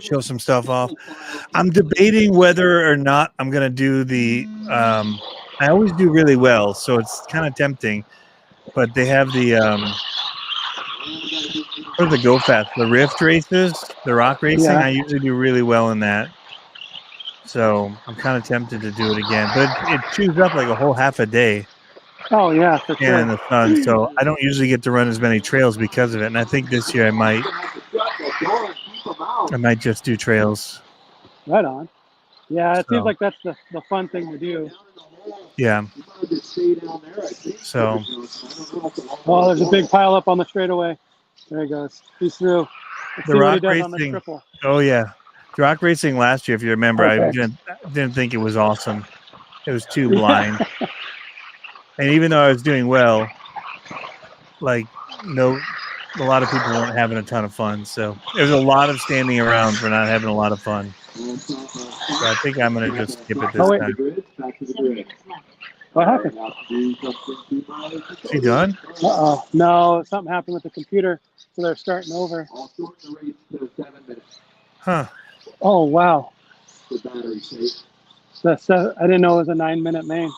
[SPEAKER 2] show some stuff off. I'm debating whether or not I'm going to do the I always do really well, so it's kind of tempting. But they have the what are the go fast, the rift races, the rock racing.
[SPEAKER 3] Yeah.
[SPEAKER 2] I usually do really well in that. So I'm kind of tempted to do it again. But it chews up like a whole half a day.
[SPEAKER 3] Oh, yeah, for
[SPEAKER 2] And in
[SPEAKER 3] sure.
[SPEAKER 2] the sun, so I don't usually get to run as many trails because of it. And I think this year I might just do trails.
[SPEAKER 3] Right on. Yeah, it
[SPEAKER 2] So.
[SPEAKER 3] seems like that's the fun thing to do.
[SPEAKER 2] Yeah. So
[SPEAKER 3] Oh, there's a big pile up on the straightaway. There he goes. He's through. Let's
[SPEAKER 2] The
[SPEAKER 3] see what he
[SPEAKER 2] rock
[SPEAKER 3] does on the
[SPEAKER 2] racing-
[SPEAKER 3] triple.
[SPEAKER 2] oh yeah, the rock racing last year, if you remember, I
[SPEAKER 3] Okay.
[SPEAKER 2] didn't think it was awesome. It was too blind. And even though I was doing well, like a lot of people weren't having a ton of fun. So there's a lot of standing around for not having a lot of fun. So I think I'm gonna just skip it this
[SPEAKER 3] Oh, wait.
[SPEAKER 2] time.
[SPEAKER 4] 7 minutes left.
[SPEAKER 3] What happened?
[SPEAKER 2] Is he done?
[SPEAKER 3] Uh-oh. No, something happened with the computer, so they're starting over.
[SPEAKER 2] Huh.
[SPEAKER 3] Oh, wow. I didn't know it was a 9-minute main.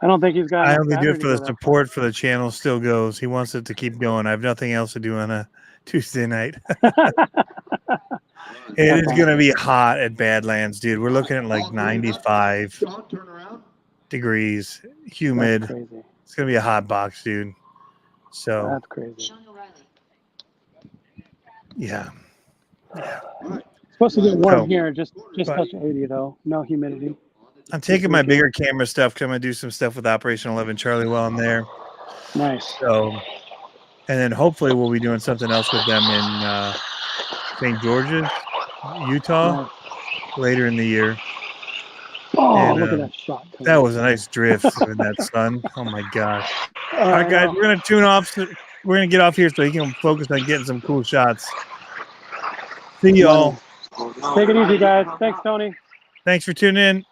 [SPEAKER 3] I don't think he's got
[SPEAKER 2] I
[SPEAKER 3] enough
[SPEAKER 2] only do
[SPEAKER 3] battery
[SPEAKER 2] it
[SPEAKER 3] to
[SPEAKER 2] for the
[SPEAKER 3] go that
[SPEAKER 2] support for the channel still goes. He wants it to keep going. I have nothing else to do on a Tuesday night.
[SPEAKER 3] far.
[SPEAKER 2] It is going to be hot at Badlands, dude. We're looking at like 95
[SPEAKER 5] Sean, turn around.
[SPEAKER 2] degrees,
[SPEAKER 3] That's
[SPEAKER 2] humid.
[SPEAKER 3] crazy.
[SPEAKER 2] It's going to be a hot box, dude. So,
[SPEAKER 3] That's crazy.
[SPEAKER 4] Sean O'Reilly.
[SPEAKER 2] yeah.
[SPEAKER 3] Supposed to get warm
[SPEAKER 2] So-
[SPEAKER 3] here, just touch 80 though. No humidity.
[SPEAKER 2] I'm taking my bigger camera stuff because I'm going to do some stuff with Operation 11 Charlie while I'm there.
[SPEAKER 3] Nice.
[SPEAKER 2] So, and then hopefully we'll be doing something else with them in St. George's, Utah,
[SPEAKER 3] Nice.
[SPEAKER 2] later in the year.
[SPEAKER 3] Oh,
[SPEAKER 2] And,
[SPEAKER 3] look at that shot.
[SPEAKER 2] That was a nice drift in that sun. Oh my gosh. All right,
[SPEAKER 3] I
[SPEAKER 2] guys,
[SPEAKER 3] know.
[SPEAKER 2] we're going to tune off. We're going to get off here so you can focus on getting some cool shots. See y'all.
[SPEAKER 3] Take it easy, guys. Thanks, Tony.
[SPEAKER 2] Thanks for tuning in.